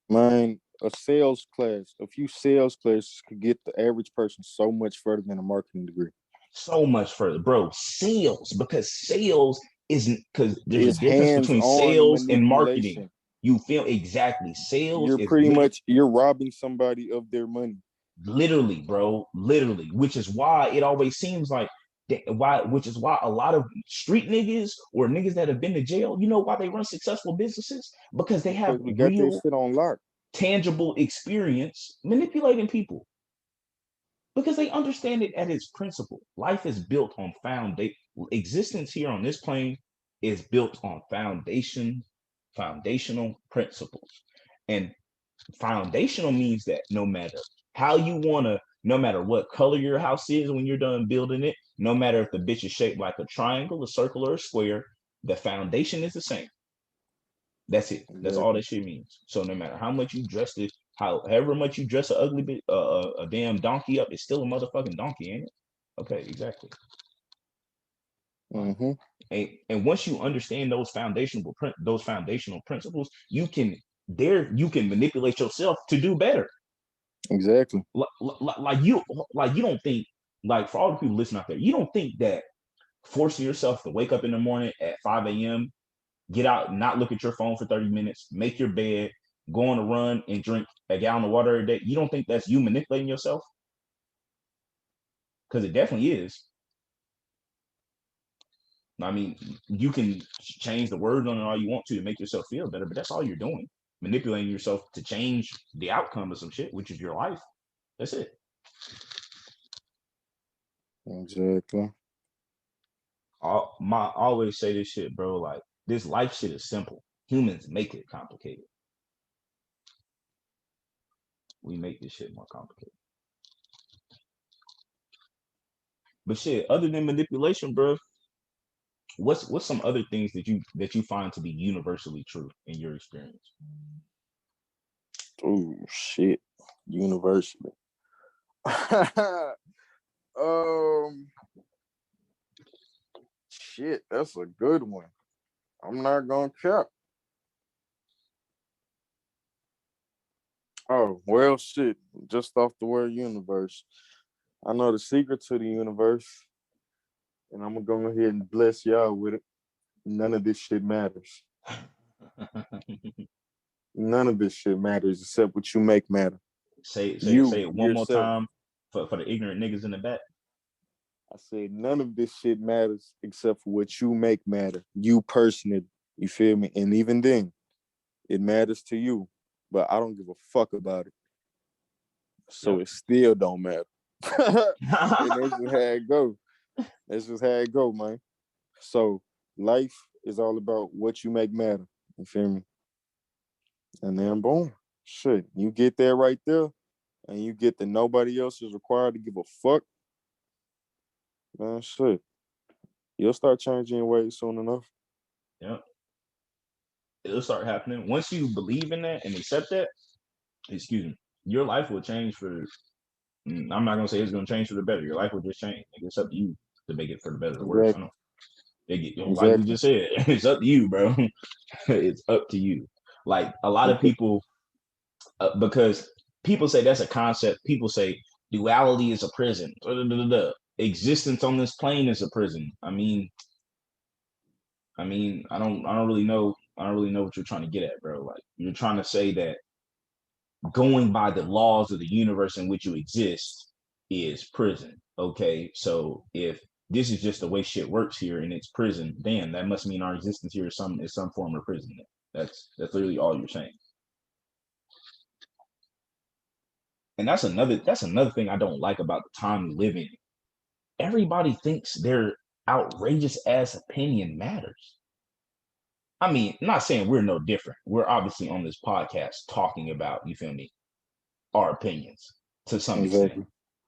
[SPEAKER 2] Man, a few sales classes could get the average person so much further than a marketing degree.
[SPEAKER 1] So much further, bro. Sales, because sales isn't, because there's a
[SPEAKER 2] It's
[SPEAKER 1] difference between
[SPEAKER 2] hands-on
[SPEAKER 1] sales and marketing.
[SPEAKER 2] manipulation.
[SPEAKER 1] You feel exactly. Sales
[SPEAKER 2] You're
[SPEAKER 1] is
[SPEAKER 2] pretty much you're robbing somebody of their money.
[SPEAKER 1] literally, bro, literally, which is why it always seems like which is why a lot of street niggas or niggas that have been to jail, you know why they run successful businesses? Because they have
[SPEAKER 2] Because we got that
[SPEAKER 1] real,
[SPEAKER 2] shit on lock.
[SPEAKER 1] tangible experience manipulating people. Because they understand it at its principle. Life is built on foundation. Existence here on this plane is built on foundational principles. And foundational means that no matter how you want to, no matter what color your house is when you're done building it, no matter if the bitch is shaped like a triangle, a circle, or a square, the foundation is the same. That's it. That's all
[SPEAKER 2] Exactly.
[SPEAKER 1] that shit means. So no matter how much you dress it, however much you dress a ugly bit, a damn donkey up, it's still a motherfucking donkey, ain't it? Okay, exactly.
[SPEAKER 2] Mm-hmm.
[SPEAKER 1] And once you understand those foundational principles, you can manipulate yourself to do better.
[SPEAKER 2] Exactly.
[SPEAKER 1] Like you don't think, like, for all the people listening out there, you don't think that forcing yourself to wake up in the morning at 5 a.m., get out, not look at your phone for 30 minutes, make your bed, go on a run and drink a gallon of water a day, you don't think that's you manipulating yourself? Because it definitely is. I mean, you can change the words on it all you want to make yourself feel better, but that's all you're doing. Manipulating yourself to change the outcome of some shit, which is your life. That's it.
[SPEAKER 2] Exactly.
[SPEAKER 1] I always say this shit, bro. Like, this life shit is simple. Humans make it complicated. We make this shit more complicated. But shit, other than manipulation, bro, what's some other things that you find to be universally true in your experience?
[SPEAKER 2] Oh shit. University. Shit, that's a good one. I'm not gonna cap. Oh, well, shit. Just off the word universe. I know the secret to the universe, and I'm gonna go ahead and bless y'all with it. None of this shit matters. None of this shit matters except what you make matter.
[SPEAKER 1] Say
[SPEAKER 2] You
[SPEAKER 1] it one more
[SPEAKER 2] yourself.
[SPEAKER 1] time for the ignorant niggas in the back.
[SPEAKER 2] I said none of this shit matters except for what you make matter. You personally. You feel me? And even then, it matters to you, but I don't give a fuck about it. So
[SPEAKER 1] Yep.
[SPEAKER 2] it still don't matter. And that's just how it go. That's just how it go, man. So life is all about what you make matter. You feel me? And then boom, shit, you get there right there, and you get that nobody else is required to give a fuck. Man, shit, you'll start changing your ways soon enough.
[SPEAKER 1] Yep. It'll start happening. Once you believe in that and accept that, excuse me, your life will change for, I'm not gonna say it's gonna change for the better. Your life will just change. It's up to you to make it for the better or the worse. I
[SPEAKER 2] Exactly.
[SPEAKER 1] don't, like we
[SPEAKER 2] Exactly.
[SPEAKER 1] just said, it's up to you, bro. It's up to you. Like, a lot of people, because people say that's a concept. People say duality is a prison. Existence on this plane is a prison. I don't really know. I don't really know what you're trying to get at, bro. Like, you're trying to say that going by the laws of the universe in which you exist is prison. Okay, so if this is just the way shit works here, and it's prison. Damn, that must mean our existence here is some form of prison. That's literally all you're saying. And that's another thing I don't like about the time we live in. Everybody thinks their outrageous ass opinion matters. I mean, I'm not saying we're no different. We're obviously on this podcast talking about, you feel me, our opinions to some extent.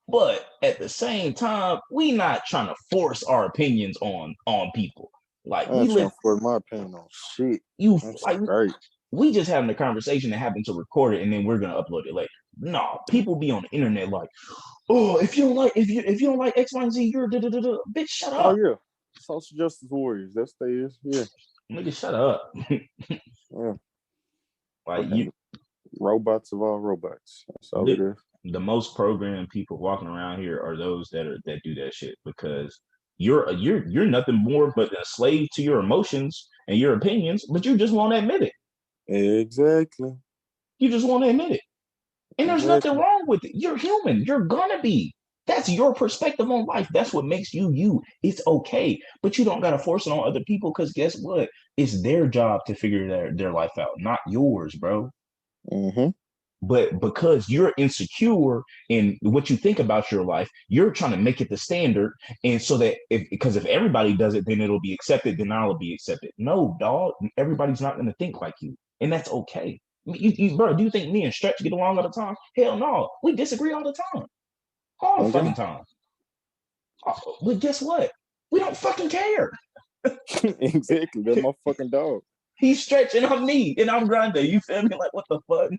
[SPEAKER 1] But at the same time, we not trying to force our opinions on people. Like we live
[SPEAKER 2] for my opinion on shit.
[SPEAKER 1] You like right. We just having a conversation and happen to record it, and then we're gonna upload it later. No, people be on the internet like, oh, if you don't like X, Y, and Z, you're bitch. Shut up.
[SPEAKER 2] Oh yeah, social justice warriors. That's they is. Yeah,
[SPEAKER 1] nigga, shut up.
[SPEAKER 2] Yeah,
[SPEAKER 1] like you,
[SPEAKER 2] robots of all robots. That's all it is.
[SPEAKER 1] The most programmed people walking around here are those that do that shit, because you're nothing more but a slave to your emotions and your opinions, but you just won't admit it.
[SPEAKER 2] Exactly.
[SPEAKER 1] You just won't admit it. And there's nothing wrong with it. You're human. You're gonna be. That's your perspective on life. That's what makes you you. It's okay. But you don't gotta force it on other people, because guess what? It's their job to figure their life out, not yours, bro.
[SPEAKER 2] Mm-hmm.
[SPEAKER 1] But because you're insecure in what you think about your life, you're trying to make it the standard. And so that because if everybody does it, then it'll be accepted, then I'll be accepted. No, dog. Everybody's not gonna think like you. And that's okay. Bro, do you think me and Stretch get along all the time? Hell no. We disagree all the time. All the fucking time. But guess what? We don't fucking care.
[SPEAKER 2] Exactly. That's my fucking dog.
[SPEAKER 1] He's Stretch and I'm me and I'm Grande. You feel me? Like, what the fuck?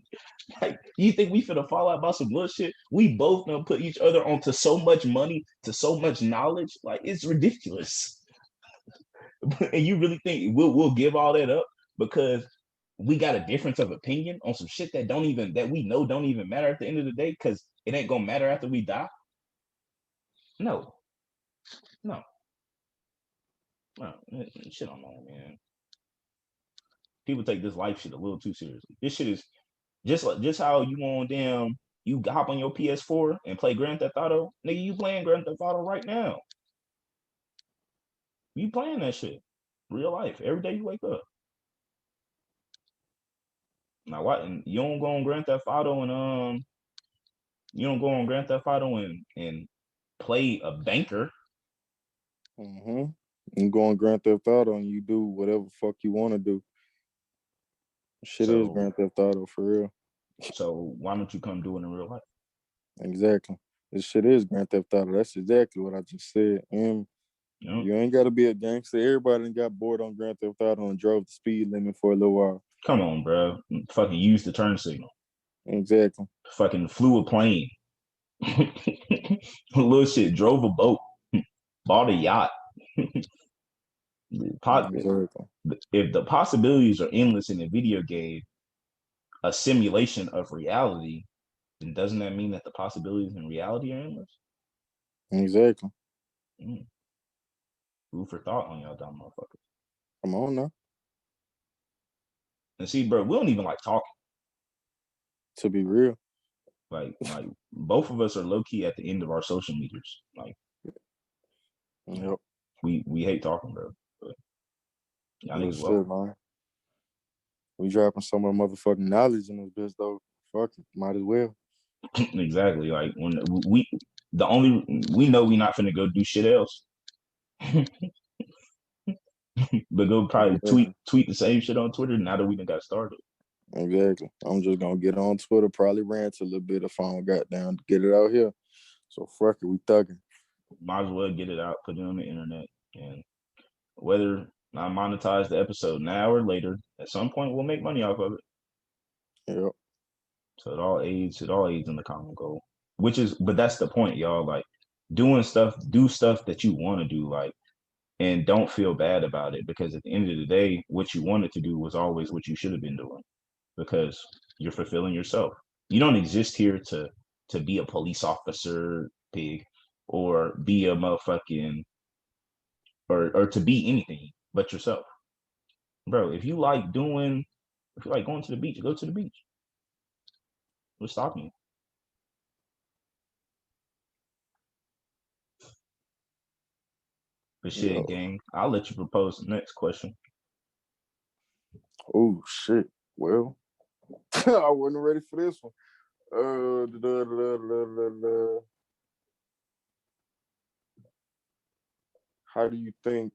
[SPEAKER 1] Like, you think we finna fall out about some bullshit? We both gonna put each other onto so much money, to so much knowledge. Like, it's ridiculous. And you really think we'll give all that up because we got a difference of opinion on some shit that we know don't even matter at the end of the day, because it ain't gonna matter after we die? No. Shit on that, man. People take this life shit a little too seriously. This shit is just how you hop on your PS4 and play Grand Theft Auto. Nigga, you playing Grand Theft Auto right now. You playing that shit. Real life. Every day you wake up. Now what? And you don't go on Grand Theft Auto and play a banker.
[SPEAKER 2] Mm-hmm. You go on Grand Theft Auto and you do whatever fuck you want to do. Shit is Grand Theft Auto for real.
[SPEAKER 1] So why don't you come do it in real life?
[SPEAKER 2] Exactly. This shit is Grand Theft Auto. That's exactly what I just said. And you ain't got to be a gangster. Everybody got bored on Grand Theft Auto and drove the speed limit for a little while.
[SPEAKER 1] Come on, bro. Fucking use the turn signal.
[SPEAKER 2] Exactly.
[SPEAKER 1] Fucking flew a plane. Little shit. Drove a boat. Bought a yacht. If the possibilities are endless in a video game, a simulation of reality, then doesn't that mean that the possibilities in reality are endless?
[SPEAKER 2] Exactly.
[SPEAKER 1] Food for thought on y'all dumb motherfuckers.
[SPEAKER 2] Come on now.
[SPEAKER 1] And see, bro, we don't even like talking.
[SPEAKER 2] To be real.
[SPEAKER 1] Like both of us are low key at the end of our social meters. Like,
[SPEAKER 2] yep.
[SPEAKER 1] We hate talking, bro. But y'all niggas
[SPEAKER 2] man. We dropping some of the motherfucking knowledge in this bitch though. Fuck it, might as well.
[SPEAKER 1] Exactly. Like when we know we not finna go do shit else. But go probably tweet the same shit on Twitter now that we done got started.
[SPEAKER 2] Exactly. I'm just gonna get on Twitter, probably rant a little bit if I don't got down to get it out here. So fuck it, we thugging.
[SPEAKER 1] Might as well get it out, put it on the internet, and whether I monetize the episode now or later, at some point we'll make money off of it.
[SPEAKER 2] Yep.
[SPEAKER 1] So it all aids in the common goal. But that's the point, y'all. Like do stuff that you want to do, like, and don't feel bad about it, because at the end of the day, what you wanted to do was always what you should have been doing, because you're fulfilling yourself. You don't exist here to be a police officer, pig, or be a motherfucking or to be anything but yourself. Bro, if you like going to the beach, go to the beach. What's stopping you? But shit, gang, I'll let you propose the next question.
[SPEAKER 2] Oh shit. Well, I wasn't ready for this one. How do you think?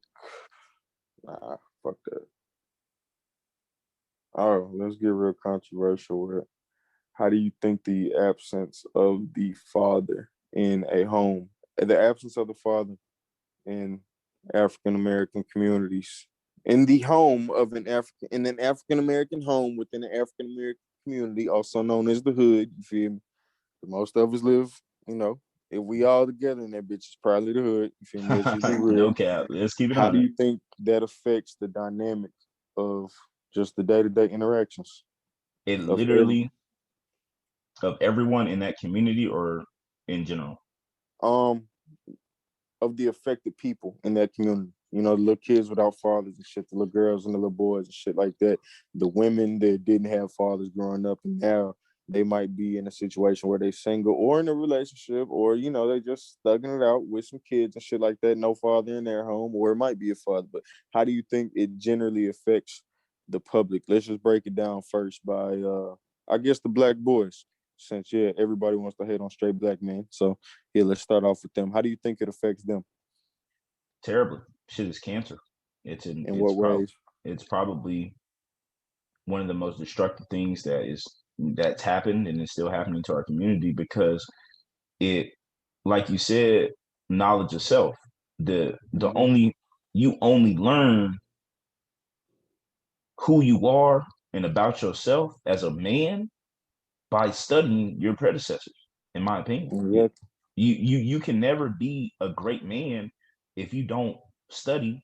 [SPEAKER 2] Nah, fuck that. Oh, let's get real controversial with it. How do you think the absence of the father in a home, the absence of the father in African American communities, in the home of an African American home within an African American community, also known as the hood, you feel me? Most of us live, if we all together in that bitch, is probably the hood. You feel me? Let's just be real.
[SPEAKER 1] No cap. Let's keep it
[SPEAKER 2] How
[SPEAKER 1] on
[SPEAKER 2] do
[SPEAKER 1] it.
[SPEAKER 2] you think that affects the dynamic of just the day-to-day interactions?
[SPEAKER 1] It literally of everyone in that community or in general?
[SPEAKER 2] Of the affected people in that community. The little kids without fathers and shit, the little girls and the little boys and shit like that. The women that didn't have fathers growing up and now they might be in a situation where they single or in a relationship or, they just thugging it out with some kids and shit like that. No father in their home, or it might be a father. But how do you think it generally affects the public? Let's just break it down first by, I guess, the black boys. Since, everybody wants to hate on straight black men. So, let's start off with them. How do you think it affects them?
[SPEAKER 1] Terribly. Shit is cancer.
[SPEAKER 2] In what ways?
[SPEAKER 1] It's probably one of the most destructive things that's happened and is still happening to our community because it, like you said, knowledge of self. You only learn who you are and about yourself as a man by studying your predecessors, in my opinion.
[SPEAKER 2] Exactly.
[SPEAKER 1] You can never be a great man if you don't study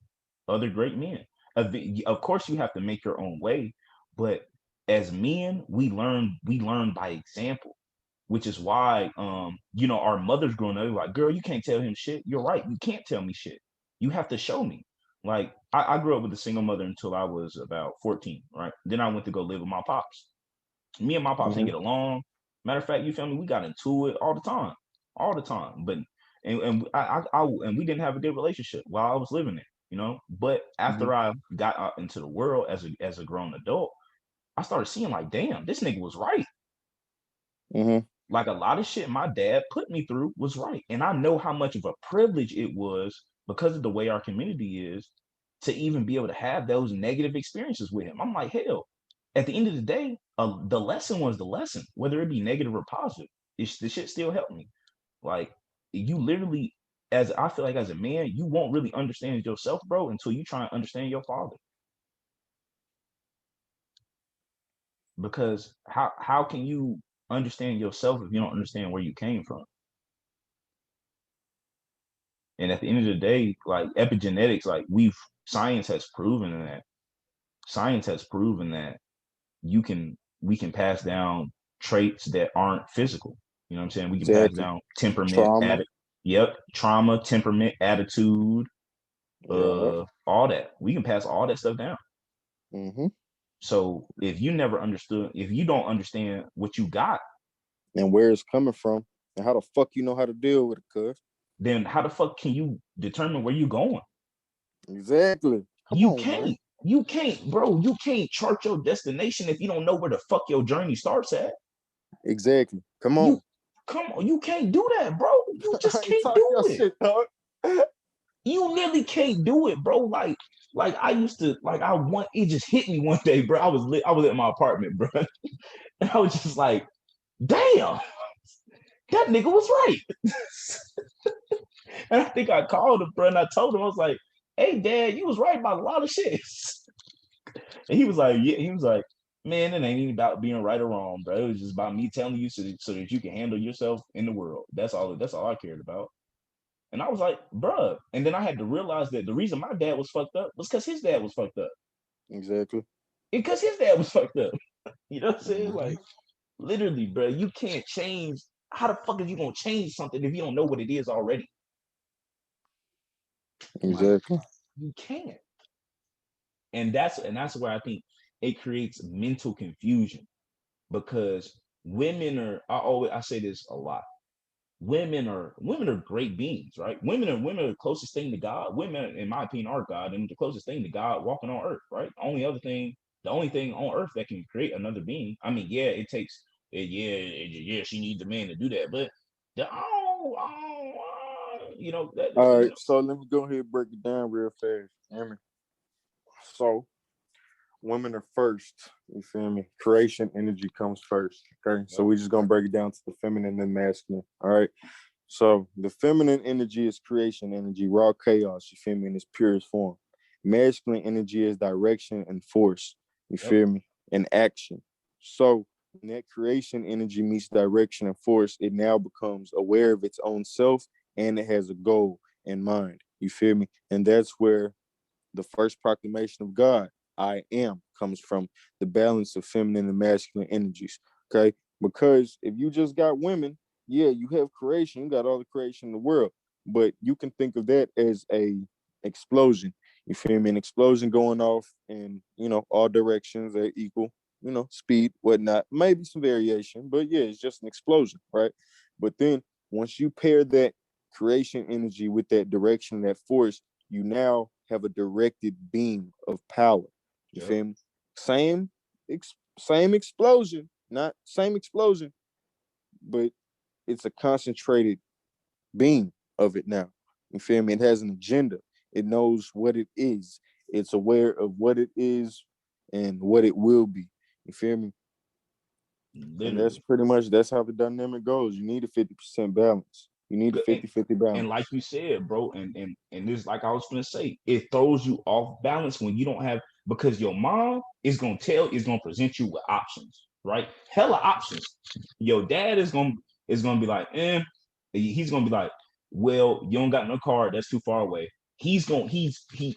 [SPEAKER 1] other great men. Of course, you have to make your own way, but as men, we learn by example, which is why our mothers growing up like, girl, you can't tell him shit. You're right, you can't tell me shit. You have to show me. Like I grew up with a single mother until I was about 14, right? Then I went to go live with my pops. Me and my pops didn't get along. Matter of fact, you feel me? We got into it all the time, all the time. But and we didn't have a good relationship while I was living there. But after I got out into the world as a grown adult, I started seeing like, damn, this nigga was right. Like a lot of shit my dad put me through was right, and I know how much of a privilege it was because of the way our community is to even be able to have those negative experiences with him. I'm like, hell, at the end of the day, the lesson was the lesson, whether it be negative or positive. The shit still helped me. Like you literally, as I feel like as a man, you won't really understand yourself, bro, until you try and understand your father. Because how can you understand yourself if you don't understand where you came from? And at the end of the day, like epigenetics, like science has proven that. Science has proven that we can pass down traits that aren't physical. You know what I'm saying? We can pass down temperament, trauma, temperament, attitude, all that. We can pass all that stuff down. So if you don't understand what you got
[SPEAKER 2] and where it's coming from, and how the fuck you know how to deal with it, cuz,
[SPEAKER 1] then how the fuck can you determine where you're going?
[SPEAKER 2] Exactly.
[SPEAKER 1] You can't, bro. You can't chart your destination if you don't know where the fuck your journey starts at.
[SPEAKER 2] Exactly. Come on.
[SPEAKER 1] You can't do that, bro. You just can't do it. Shit, you literally can't do it, bro. Like I used to, it just hit me one day, bro. I was at my apartment, bro. And I was just like, damn, that nigga was right. And I think I called him, bro, and I told him, I was like, hey, dad, you was right about a lot of shit. And he was like, yeah, he was like, man, it ain't even about being right or wrong, bro. It was just about me telling you so that you can handle yourself in the world. That's all I cared about. And I was like, bruh. And then I had to realize that the reason my dad was fucked up was because his dad was fucked up.
[SPEAKER 2] Exactly.
[SPEAKER 1] Because his dad was fucked up. You know what I'm saying? Like, literally, bro, you can't change. How the fuck are you gonna change something if you don't know what it is already?
[SPEAKER 2] Exactly.
[SPEAKER 1] Like, you can't. And that's where I think it creates mental confusion, because women are, I say this a lot, women are great beings, right? Women are the closest thing to God. Women, in my opinion, are God and the closest thing to God walking on earth, right? The only thing on earth that can create another being. I mean, yeah, it takes, yeah, she needs a man to do that, but
[SPEAKER 2] All
[SPEAKER 1] you
[SPEAKER 2] right,
[SPEAKER 1] know,
[SPEAKER 2] so let me go ahead and break it down real fast. Hear me? So women are first. You feel me? Creation energy comes first. Okay. So we're just gonna break it down to the feminine and masculine. All right. So the feminine energy is creation energy, raw chaos, you feel me, in its purest form. Masculine energy is direction and force, you
[SPEAKER 1] yep,
[SPEAKER 2] feel me, and action. So when that creation energy meets direction and force, it now becomes aware of its own self and it has a goal in mind. You feel me? And that's where the first proclamation of God, I am, comes from the balance of feminine and masculine energies. Okay. Because if you just got women, yeah, you have creation, you got all the creation in the world, but you can think of that as a explosion. You feel me? An explosion going off in, all directions at equal, speed, whatnot. Maybe some variation, but yeah, it's just an explosion, right? But then once you pair that creation energy with that direction, that force, you now have a directed beam of power. You
[SPEAKER 1] yep.
[SPEAKER 2] feel me? Same, same explosion, not same explosion, but it's a concentrated beam of it now. You feel me? It has an agenda. It knows what it is. It's aware of what it is and what it will be. You feel me? And that's
[SPEAKER 1] Literally.
[SPEAKER 2] pretty much that's how the dynamic goes. You need a 50% balance. You need a
[SPEAKER 1] And
[SPEAKER 2] 50-50
[SPEAKER 1] and like
[SPEAKER 2] balance.
[SPEAKER 1] you said, bro, and this, like I was gonna say, it throws you off balance when you don't have, because your mom is gonna present you with options, right? Hella options. Your dad is gonna be like, he's gonna be like, well, you don't got no car, that's too far away. He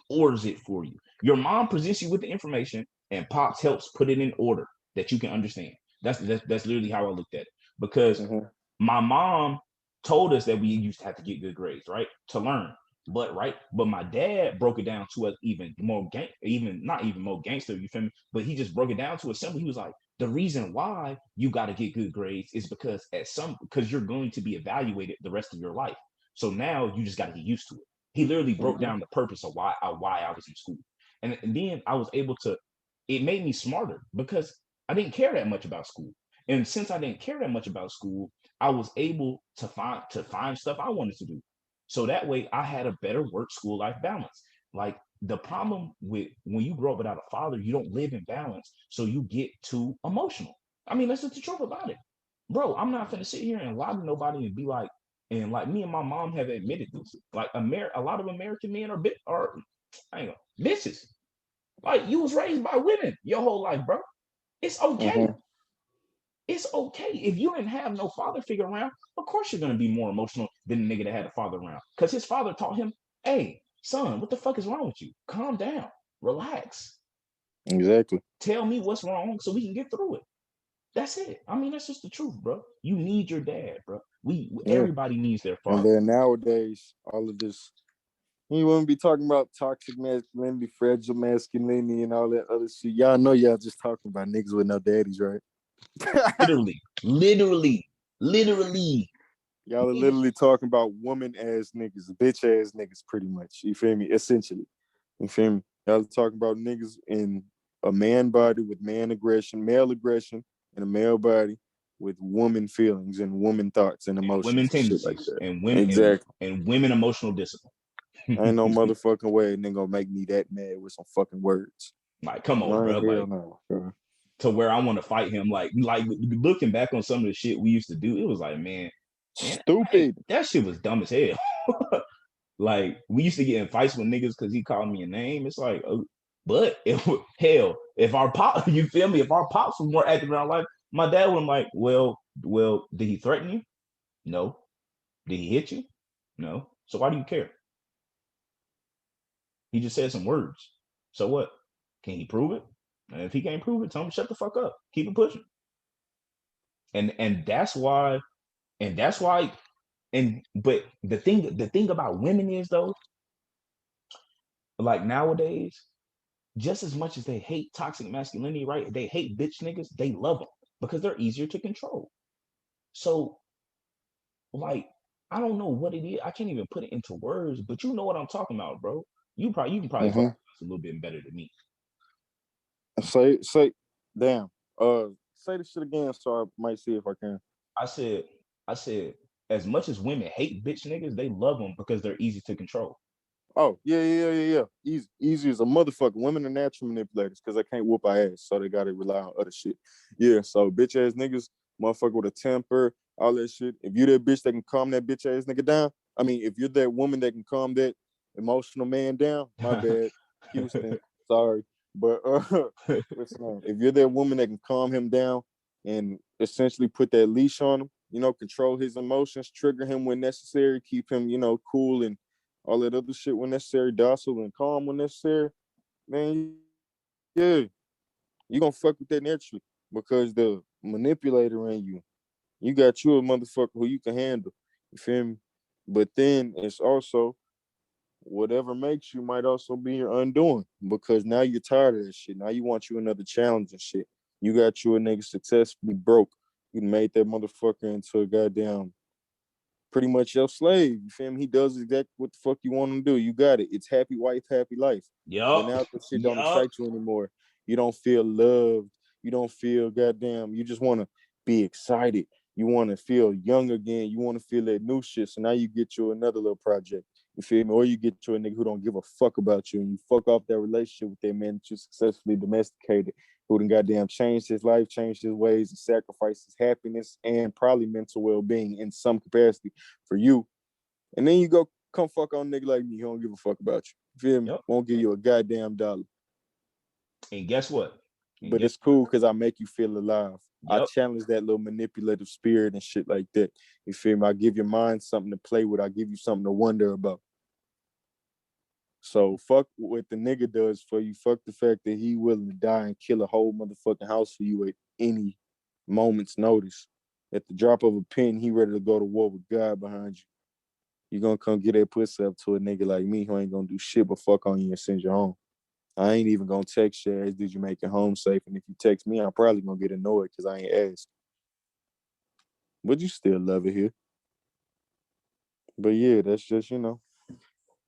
[SPEAKER 1] orders it for you. Your mom presents you with the information, and Pops helps put it in order that you can understand. That's literally how I looked at it. Because
[SPEAKER 2] Mm-hmm.
[SPEAKER 1] my mom told us that we used to have to get good grades, right, to learn. But my dad broke it down to us even more even not even more gangster, you feel me? But he just broke it down to us simple. He was like, the reason why you got to get good grades is because you're going to be evaluated the rest of your life. So now you just got to get used to it. He literally broke
[SPEAKER 2] Mm-hmm.
[SPEAKER 1] down the purpose of why I was in school, and then I was able to. It made me smarter because I didn't care that much about school, and since I didn't care that much about school, I was able to find stuff I wanted to do. So that way I had a better work school life balance. Like, the problem with when you grow up without a father, you don't live in balance. So you get too emotional. I mean, that's just the truth about it. Bro, I'm not gonna sit here and lie to nobody and be like, and like me and my mom have admitted this. Like, a lot of American men are hang on, bitches. Like, you was raised by women your whole life, bro. It's okay.
[SPEAKER 2] Mm-hmm.
[SPEAKER 1] It's okay. If you didn't have no father figure around, of course you're gonna be more emotional than the nigga that had a father around. Because his father taught him, hey, son, what the fuck is wrong with you? Calm down, relax.
[SPEAKER 2] Exactly.
[SPEAKER 1] Tell me what's wrong so we can get through it. That's it. I mean, that's just the truth, bro. You need your dad, bro.
[SPEAKER 2] Yeah.
[SPEAKER 1] Everybody needs their
[SPEAKER 2] And
[SPEAKER 1] father.
[SPEAKER 2] then nowadays, all of this, you wouldn't be talking about toxic masculinity, fragile masculinity, and all that other shit. Y'all know y'all just talking about niggas with no daddies, right?
[SPEAKER 1] Literally, literally, literally.
[SPEAKER 2] Y'all are literally talking about woman ass niggas, bitch ass niggas, pretty much. You feel me? Essentially. You feel me? Y'all are talking about niggas in a man body with man aggression, male aggression, and a male body with woman feelings and woman thoughts and
[SPEAKER 1] And women
[SPEAKER 2] emotions and shit like
[SPEAKER 1] tendencies
[SPEAKER 2] that.
[SPEAKER 1] and women
[SPEAKER 2] Exactly.
[SPEAKER 1] and women emotional discipline.
[SPEAKER 2] Ain't no motherfucking way a nigga gonna make me that mad with some fucking words.
[SPEAKER 1] Like, come on,
[SPEAKER 2] No,
[SPEAKER 1] bro.
[SPEAKER 2] hell
[SPEAKER 1] Like,
[SPEAKER 2] no. Bro.
[SPEAKER 1] to where I want to fight him. Like looking back on some of the shit we used to do, it was like, man,
[SPEAKER 2] Stupid.
[SPEAKER 1] that shit was dumb as hell. Like, we used to get in fights with niggas because he called me a name. It's like, but if hell, if our pop, you feel me? If our pops was more active in our life, my dad would have like, well, did he threaten you? No. Did he hit you? No. So why do you care? He just said some words. So what? Can he prove it? And if he can't prove it, tell him to shut the fuck up. Keep it pushing. And that's why but the thing about women is, though, like, nowadays, just as much as they hate toxic masculinity, right? They hate bitch niggas, they love them because they're easier to control. So, like, I don't know what it is. I can't even put it into words, but you know what I'm talking about, bro. You can probably talk a little bit better than me.
[SPEAKER 2] Say, damn. Say the shit again so I might see if I can.
[SPEAKER 1] I said, I said, as much as women hate bitch niggas, they love them because they're easy to control.
[SPEAKER 2] Oh, yeah. Easy as a motherfucker. Women are natural manipulators because they can't whoop our ass, so they gotta rely on other shit. Yeah, so bitch ass niggas, motherfucker with a temper, all that shit. If you that bitch that can calm that bitch ass nigga down, I mean, if you're that woman that can calm that emotional man down, my bad, Houston, sorry, but listen, if you're that woman that can calm him down and essentially put that leash on him, control his emotions, trigger him when necessary, keep him, cool and all that other shit when necessary, docile and calm when necessary, man, yeah, you gonna fuck with that naturally because the manipulator in you, you got you a motherfucker who you can handle. You feel me? But then it's also whatever makes you might also be your undoing because now you're tired of this shit. Now you want you another challenge and shit. You got you a nigga successfully broke. You made that motherfucker into a goddamn pretty much your slave. You feel me? He does exactly what the fuck you want him to do. You got it. It's happy wife, happy life. But
[SPEAKER 1] Yup.
[SPEAKER 2] now that shit don't
[SPEAKER 1] Yup.
[SPEAKER 2] excite you anymore. You don't feel loved. You don't feel goddamn. You just want to be excited. You want to feel young again. You want to feel that new shit. So now you get you another little project. You feel me? Or you get you a nigga who don't give a fuck about you and you fuck off that relationship with that man that you successfully domesticated, who done goddamn changed his life, changed his ways, and sacrificed his happiness and probably mental well-being in some capacity for you. And then you go come fuck on a nigga like me who don't give a fuck about you. You feel me?
[SPEAKER 1] Yep.
[SPEAKER 2] Won't give you a goddamn dollar.
[SPEAKER 1] And guess what?
[SPEAKER 2] But it's cool because I make you feel alive. I
[SPEAKER 1] Yep.
[SPEAKER 2] challenge that little manipulative spirit and shit like that. You feel me? I give your mind something to play with. I give you something to wonder about. So fuck what the nigga does for you. Fuck the fact that he willing to die and kill a whole motherfucking house for you at any moment's notice. At the drop of a pin, he ready to go to war with God behind you. You gonna come get that pussy up to a nigga like me who ain't gonna do shit but fuck on you and send you home. I ain't even gonna text you as did you make it home safe. And if you text me, I'm probably gonna get annoyed because I ain't asked. But you still love it here. But yeah, that's just,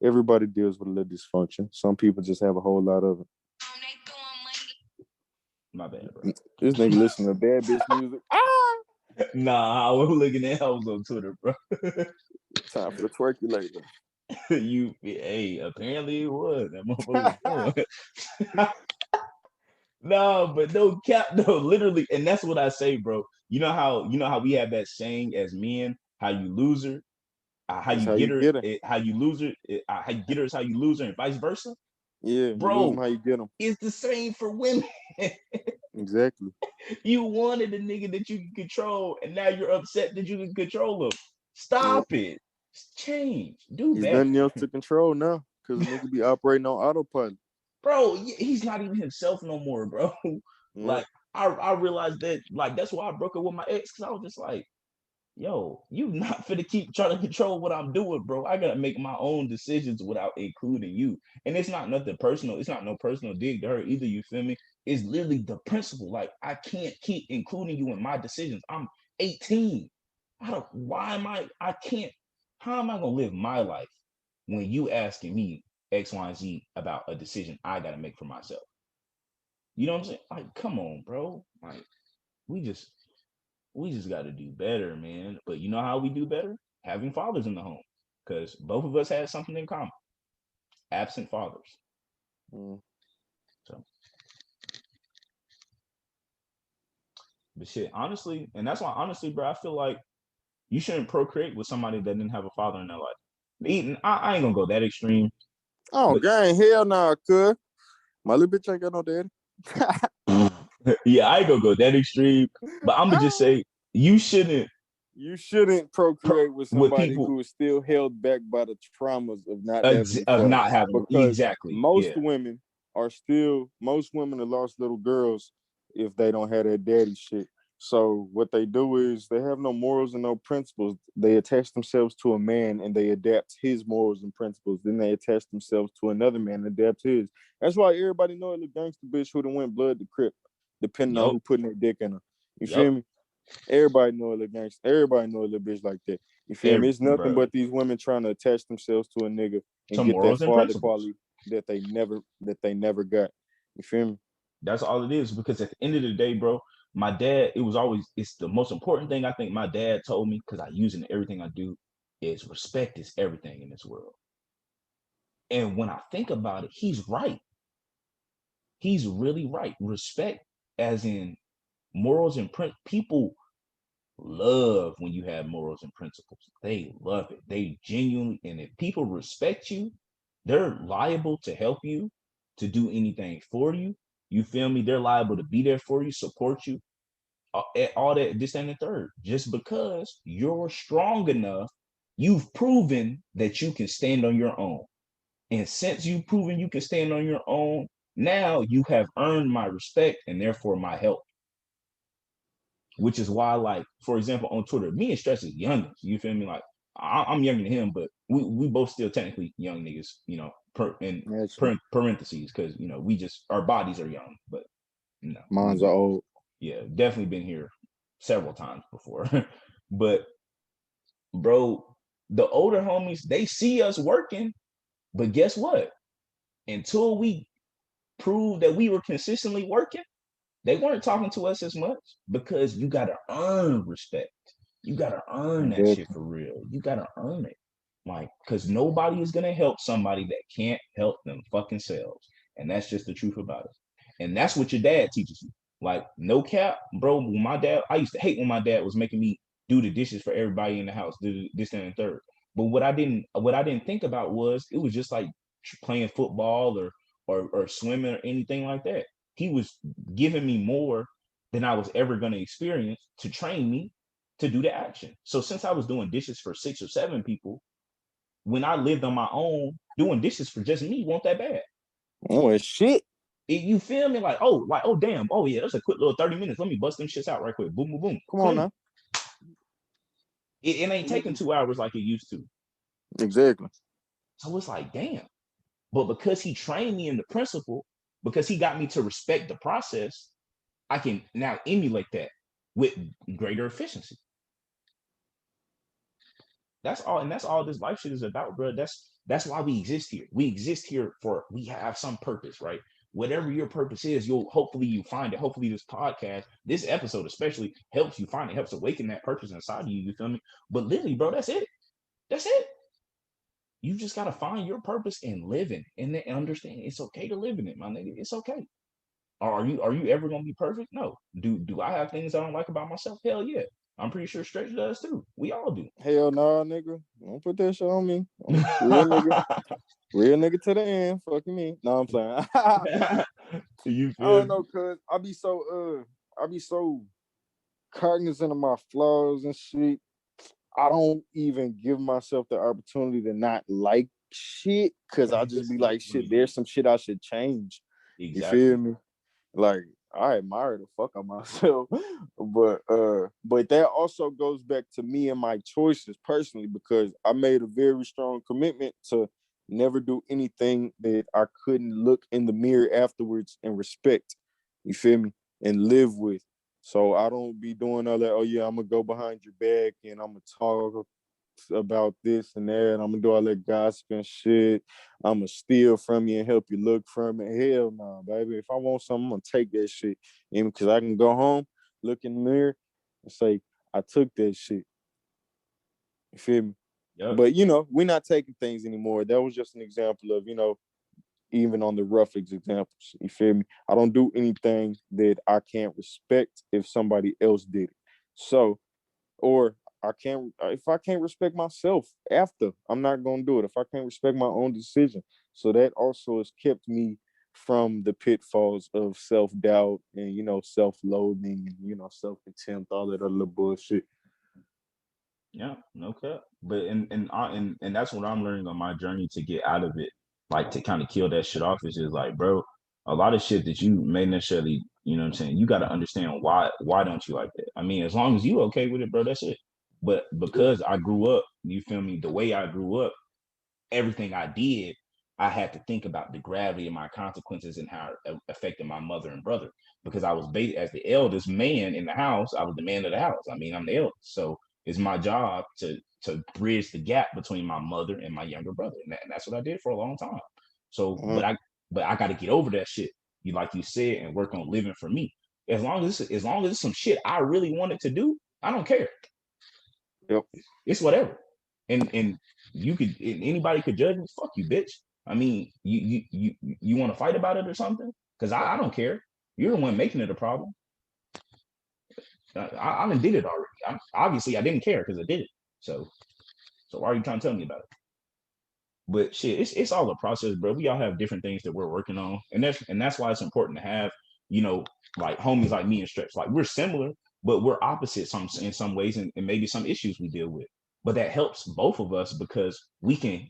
[SPEAKER 2] everybody deals with a little dysfunction. Some people just have a whole lot of it.
[SPEAKER 1] My bad, bro.
[SPEAKER 2] This nigga listen to bad bitch music.
[SPEAKER 1] Nah, I was looking at hoes on Twitter, bro.
[SPEAKER 2] Time for the twerky later.
[SPEAKER 1] Hey, apparently it was. That motherfucker was going. No, but no cap, no, literally, and that's what I say, bro. You know how we have that saying as men, how you lose her, how
[SPEAKER 2] That's
[SPEAKER 1] you
[SPEAKER 2] how
[SPEAKER 1] get
[SPEAKER 2] you
[SPEAKER 1] her,
[SPEAKER 2] get her.
[SPEAKER 1] how you lose her, how you get her is how you lose her, and vice versa.
[SPEAKER 2] Yeah, you lose them
[SPEAKER 1] Bro,
[SPEAKER 2] how you get them.
[SPEAKER 1] it's the same for women.
[SPEAKER 2] Exactly.
[SPEAKER 1] You wanted a nigga that you can control, and now you're upset that you can control him.
[SPEAKER 2] Yeah.
[SPEAKER 1] Stop it. Change. Do
[SPEAKER 2] He's
[SPEAKER 1] better.
[SPEAKER 2] nothing else to control now because a nigga be operating on autopilot.
[SPEAKER 1] Bro, he's not even himself no more, bro.
[SPEAKER 2] Yeah.
[SPEAKER 1] Like, I realized that, like, that's why I broke up with my ex, because I was just like, yo, you not finna keep trying to control what I'm doing, bro. I gotta make my own decisions without including you. And it's not nothing personal. It's not no personal dig to her either. You feel me? It's literally the principle. Like, I can't keep including you in my decisions. I'm 18. Why am I can't, how am I gonna live my life when you asking me X, Y, and Z about a decision I gotta make for myself? You know what I'm saying? Like, come on, bro. Like, we just we just got to do better, man. But you know how we do better? Having fathers in the home, because both of us had something in common: absent fathers.
[SPEAKER 2] Mm.
[SPEAKER 1] So, but shit, honestly, and that's why, honestly, bro, I feel like you shouldn't procreate with somebody that didn't have a father in their life. Even I ain't gonna go that extreme,
[SPEAKER 2] Oh,
[SPEAKER 1] but
[SPEAKER 2] gang, hell nah, cuz. My little bitch ain't got no daddy.
[SPEAKER 1] yeah, I ain't gonna go that extreme. But I'm gonna just say you shouldn't
[SPEAKER 2] You shouldn't procreate with
[SPEAKER 1] with
[SPEAKER 2] somebody
[SPEAKER 1] people
[SPEAKER 2] who is still held back by the traumas of not having a
[SPEAKER 1] of
[SPEAKER 2] father.
[SPEAKER 1] not having
[SPEAKER 2] Because
[SPEAKER 1] exactly. Yeah,
[SPEAKER 2] most women have lost little girls if they don't have that daddy shit. So what they do is they have no morals and no principles. They attach themselves to a man and they adapt his morals and principles. Then they attach themselves to another man and adapt his. That's why everybody know a little gangster bitch who done went blood to crip, depending on
[SPEAKER 1] yup,
[SPEAKER 2] who putting their dick in her. You
[SPEAKER 1] yup.
[SPEAKER 2] feel me? Everybody know a little gangster. Everybody know a little bitch like that. You feel me? It's nothing but these women trying to attach themselves to a nigga and get that father quality that they never got. You feel me?
[SPEAKER 1] That's all it is. Because at the end of the day, bro, my dad, it's the most important thing I think my dad told me, because I use it in everything I do, is respect is everything in this world. And when I think about it, he's right. He's really right. Respect, as in morals and people love when you have morals and principles. They love it. They genuinely, and if people respect you, they're liable to help you, to do anything for you. You feel me? They're liable to be there for you, support you, all that, this and the third. Just because you're strong enough, you've proven that you can stand on your own. And since you've proven you can stand on your own, now you have earned my respect and therefore my help. Which is why, like, for example, on Twitter, me and Stress is youngest. You feel me? Like, I'm younger than him, but we both still technically young niggas, you know, parentheses, because, you know, we just, our bodies are young, but, you know.
[SPEAKER 2] Mine's are old.
[SPEAKER 1] Yeah, definitely been here several times before. But, bro, the older homies, they see us working, but guess what? Until we proved that we were consistently working, they weren't talking to us as much, because you gotta earn respect. You gotta earn that shit for real. You gotta earn it. Like, because nobody is gonna help somebody that can't help them fucking selves. And that's just the truth about it. And that's what your dad teaches you. Like, no cap, bro. When my dad, I used to hate when my dad was making me do the dishes for everybody in the house, do this and the third. But what I didn't think about was, it was just like playing football or swimming or anything like that. He was giving me more than I was ever going to experience to train me to do the action. So since I was doing dishes for 6 or 7 people, when I lived on my own, doing dishes for just me wasn't that bad.
[SPEAKER 2] Oh shit.
[SPEAKER 1] You feel me? Like, oh damn, oh yeah, that's a quick little 30 minutes. Let me bust them shits out right quick. Boom, boom, boom.
[SPEAKER 2] Come on now.
[SPEAKER 1] It ain't taking 2 hours like it used to.
[SPEAKER 2] Exactly.
[SPEAKER 1] So it's like, damn. But because he trained me in the principle, because he got me to respect the process, I can now emulate that with greater efficiency. That's all, and that's all this life shit is about, bro. That's why we exist here. We exist here we have some purpose, right? Whatever your purpose is, hopefully you find it. Hopefully this podcast, this episode especially, helps you find it, helps awaken that purpose inside of you. You feel me? But literally, bro, that's it. That's it. You just gotta find your purpose and live in it, and then understand it's okay to live in it, my nigga. It's okay. Are you ever gonna be perfect? No. Do I have things I don't like about myself? Hell yeah. I'm pretty sure Stretch does too. We all do.
[SPEAKER 2] Hell nah, nigga. Don't put that shit on me. Real nigga. Real nigga to the end. Fucking me. No, I'm playing. I don't know, cuz I be so cognizant of my flaws and shit. I don't even give myself the opportunity to not like shit, because I just be like, shit, there's some shit I should change. Exactly. You feel me? Like, I admire the fuck out myself. But that also goes back to me and my choices personally, because I made a very strong commitment to never do anything that I couldn't look in the mirror afterwards and respect. You feel me? And live with. So I don't be doing all that, oh yeah, I'm gonna go behind your back and I'm gonna talk about this and that, and I'm gonna do all that gossip and shit. I'm gonna steal from you and help you look from it. Hell no, baby. If I want something, I'm gonna take that shit. Because I can go home, look in the mirror, and say, I took that shit. You feel me? Yep. But we're not taking things anymore. That was just an example of, even on the roughest examples. You feel me? I don't do anything that I can't respect if somebody else did it. So, or if I can't respect myself after, I'm not gonna do it. If I can't respect my own decision. So that also has kept me from the pitfalls of self-doubt and self-loathing and self-contempt, all that other bullshit.
[SPEAKER 1] Yeah, no cap. But and that's what I'm learning on my journey to get out of it, like to kind of kill that shit off. Is just like, bro, a lot of shit that you may necessarily, you know what I'm saying, you got to understand why don't you like that. I mean, as long as you okay with it, bro, that's it. But because I grew up, you feel me, the way I grew up, everything I did I had to think about the gravity of my consequences and how it affected my mother and brother, because I was as the eldest man in the house. I was the man of the house. I mean, I'm the eldest, so it's my job to bridge the gap between my mother and my younger brother, and that's what I did for a long time. So, but I got to get over that shit. You like you said, and work on living for me. As long as it's some shit I really wanted to do, I don't care.
[SPEAKER 2] Yep.
[SPEAKER 1] It's whatever. And you could, anybody could judge me. Fuck you, bitch. I mean, you want to fight about it or something? Because I don't care. You're the one making it a problem. I done did it already. Obviously, I didn't care because I did it. So why are you trying to tell me about it? But shit, it's all a process, bro. We all have different things that we're working on, and that's why it's important to have, like homies like me and Stretch. Like we're similar, but we're opposite in some ways, and maybe some issues we deal with. But that helps both of us because we can,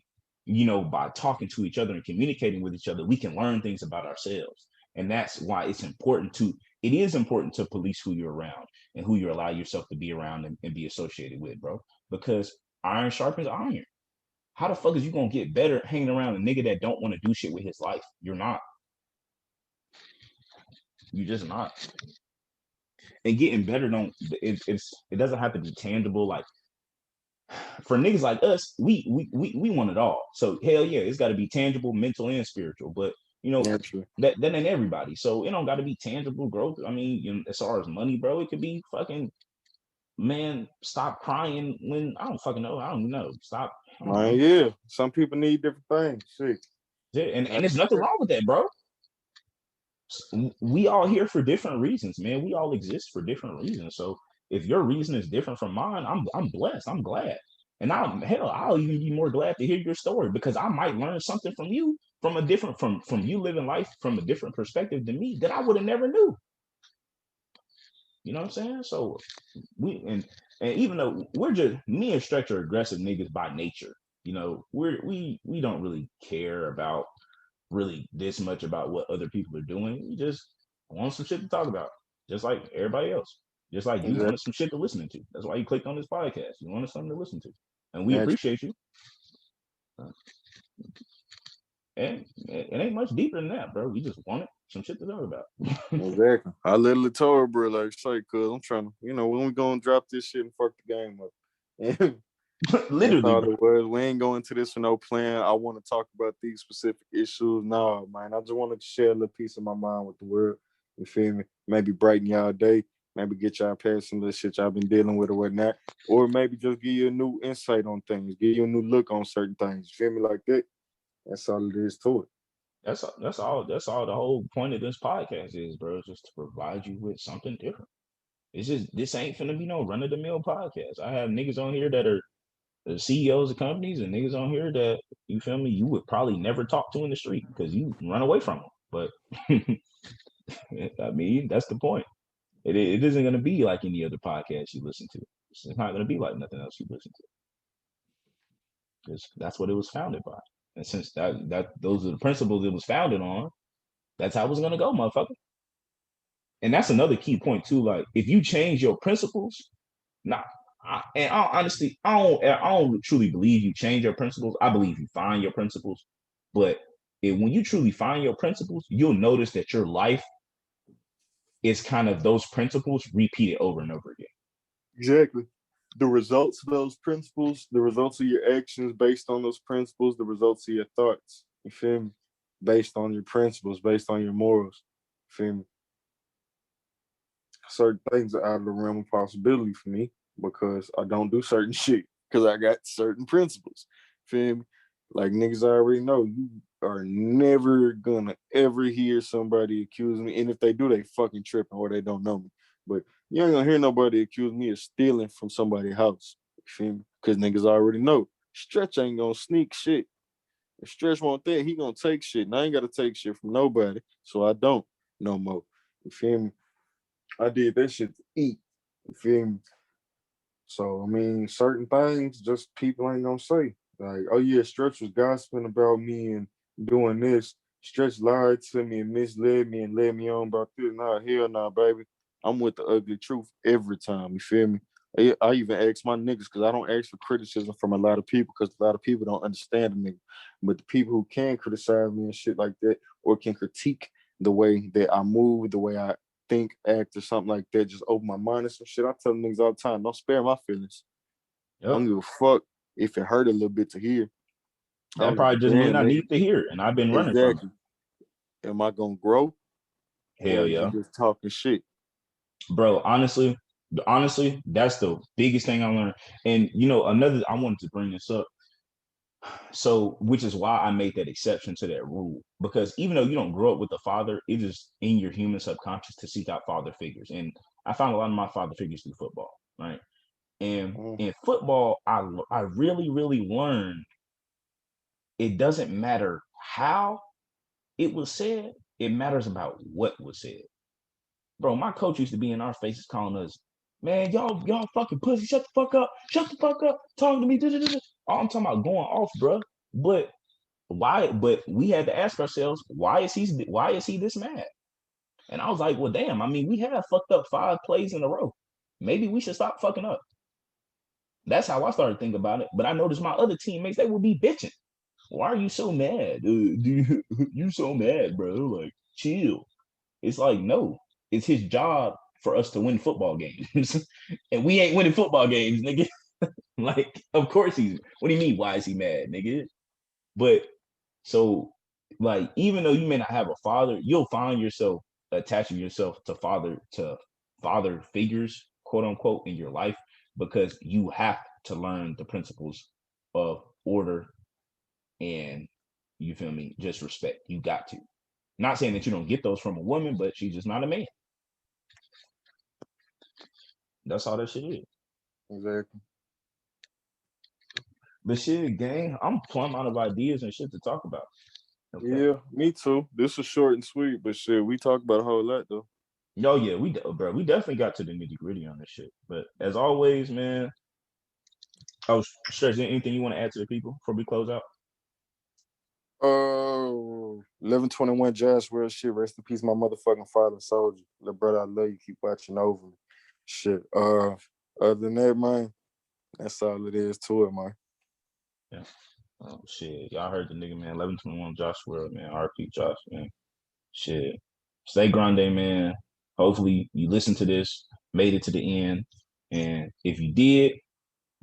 [SPEAKER 1] by talking to each other and communicating with each other, we can learn things about ourselves. And that's why it is important to police who you're around and who you allow yourself to be around and be associated with, bro. Because iron sharpens iron. How the fuck is you gonna get better hanging around a nigga that don't want to do shit with his life? You're not. You're just not. And getting better it doesn't have to be tangible. Like for niggas like us, we want it all. So hell yeah, it's got to be tangible, mental, and spiritual. But that ain't everybody. So it don't got to be tangible growth. I mean, as far as money, bro, it could be fucking, man, stop crying when I don't fucking know. I don't know. Stop.
[SPEAKER 2] Yeah. Some people need different things. Shit.
[SPEAKER 1] Yeah, and there's nothing wrong with that, bro. We all here for different reasons, man. We all exist for different reasons. So if your reason is different from mine, I'm blessed. I'm glad. And I'll even be more glad to hear your story because I might learn something from you from a different from you living life from a different perspective than me that I would have never knew. You know what I'm saying? So and even though we're just me and Stretch are aggressive niggas by nature, we don't really care about really this much about what other people are doing. We just want some shit to talk about, just like everybody else. Just like you wanted some shit to listen to. That's why you clicked on this podcast. You wanted something to listen to, and we appreciate you. And it ain't much deeper than that, bro. We just wanted some shit to talk about.
[SPEAKER 2] Exactly. I literally told her, bro, like, say, cuz I'm trying to, when we gonna drop this shit and fuck the game up.
[SPEAKER 1] Literally,
[SPEAKER 2] that's all it was. We ain't going to this with no plan. I want to talk about these specific issues. No, man. I just wanted to share a little piece of my mind with the world. You feel me? Maybe brighten y'all day. Maybe get y'all past some of the shit y'all been dealing with or whatnot. Or maybe just give you a new insight on things. Give you a new look on certain things. You feel me? Like that. That's all it is to it.
[SPEAKER 1] That's all the whole point of this podcast is, bro, just to provide you with something different. It's just, this ain't finna be no run of the mill podcast. I have niggas on here that are the CEOs of companies and niggas on here that, you feel me, you would probably never talk to in the street because you run away from them. But I mean, that's the point. It isn't going to be like any other podcast you listen to. It's not going to be like nothing else you listen to. Because that's what it was founded by. And since that those are the principles it was founded on, that's how it was going to go, motherfucker. And that's another key point too. Like, if you change your principles, honestly, I don't truly believe you change your principles. I believe you find your principles. But when you truly find your principles, you'll notice that your life is kind of those principles repeated over and over again.
[SPEAKER 2] Exactly. The results of those principles, the results of your actions based on those principles, the results of your thoughts. You feel me? Based on your principles, based on your morals. You feel me? Certain things are out of the realm of possibility for me because I don't do certain shit because I got certain principles. Feel me? Like niggas already know, you are never gonna ever hear somebody accuse me, and if they do, they fucking tripping or they don't know me. But you ain't gonna hear nobody accuse me of stealing from somebody's house. You feel me? Because niggas already know. Stretch ain't gonna sneak shit. If Stretch want that, he gonna take shit. And I ain't gotta take shit from nobody. So I don't no more. You feel me? I did that shit to eat. You feel me? So I mean, certain things just people ain't gonna say. Like, oh yeah, Stretch was gossiping about me and doing this. Stretch lied to me and misled me and led me on about this. Nah, hell nah, baby. I'm with the ugly truth every time. You feel me? I even ask my niggas because I don't ask for criticism from a lot of people because a lot of people don't understand me. But the people who can criticize me and shit like that, or can critique the way that I move, the way I think, act, or something like that, just open my mind and some shit. I tell them niggas all the time, don't spare my feelings. I don't give a fuck if it hurt a little bit to hear.
[SPEAKER 1] That probably just mean I need to hear it, and I've been running from it.
[SPEAKER 2] Am I gonna grow?
[SPEAKER 1] Hell yeah.
[SPEAKER 2] Just talking shit.
[SPEAKER 1] Bro, honestly, that's the biggest thing I learned. And another, I wanted to bring this up. So, which is why I made that exception to that rule. Because even though you don't grow up with a father, it is in your human subconscious to seek out father figures. And I found a lot of my father figures through football, right? And in football, I really, really learned it doesn't matter how it was said, it matters about what was said. Bro, my coach used to be in our faces calling us, man, y'all fucking pussy, shut the fuck up, talking to me. All I'm talking about going off, bro. But why? But we had to ask ourselves, why is he this mad? And I was like, well, damn. I mean, we have fucked up 5 plays in a row. Maybe we should stop fucking up. That's how I started thinking about it. But I noticed my other teammates, they would be bitching. Why are you so mad? You so mad, bro? Like, chill. It's like, no, it's his job for us to win football games. And we ain't winning football games, nigga. Like, of course what do you mean? Why is he mad, nigga? But so, like, even though you may not have a father, you'll find yourself attaching yourself to father figures, quote unquote, in your life, because you have to learn the principles of order and, you feel me, just respect. You got to. Not saying that you don't get those from a woman, but she's just not a man. That's all that shit is.
[SPEAKER 2] Exactly.
[SPEAKER 1] But shit, gang, I'm plumb out of ideas and shit to talk about.
[SPEAKER 2] Okay. Yeah, me too. This was short and sweet, but shit, we talked about a whole lot though.
[SPEAKER 1] Oh yeah, we definitely got to the nitty gritty on this shit. But as always, man, I was stressing. Anything you want to add to the people before we close out?
[SPEAKER 2] 11/21 Josh, real shit. Rest in peace, my motherfucking father, soldier. Little brother, I love you. Keep watching over me. Shit. Other than that, man, that's all it is to it, man.
[SPEAKER 1] Yeah. Oh shit, y'all heard the nigga, man. 11/21 Josh World, man. RP Josh, man. Shit. Stay Grande, man. Hopefully you listen to this, made it to the end, and if you did,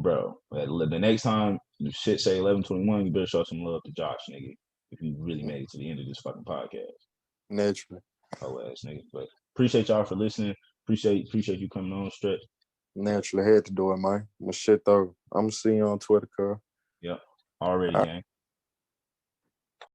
[SPEAKER 1] bro, the next time you shit say 11/21, you better show some love to Josh, nigga. If you really made it to the end of this fucking podcast.
[SPEAKER 2] Naturally.
[SPEAKER 1] Oh ass nigga. But appreciate y'all for listening. Appreciate you coming on, Stretch.
[SPEAKER 2] Naturally had to do it, man. My shit though. I'm gonna see you on Twitter, Carl.
[SPEAKER 1] Yep. Already, gang.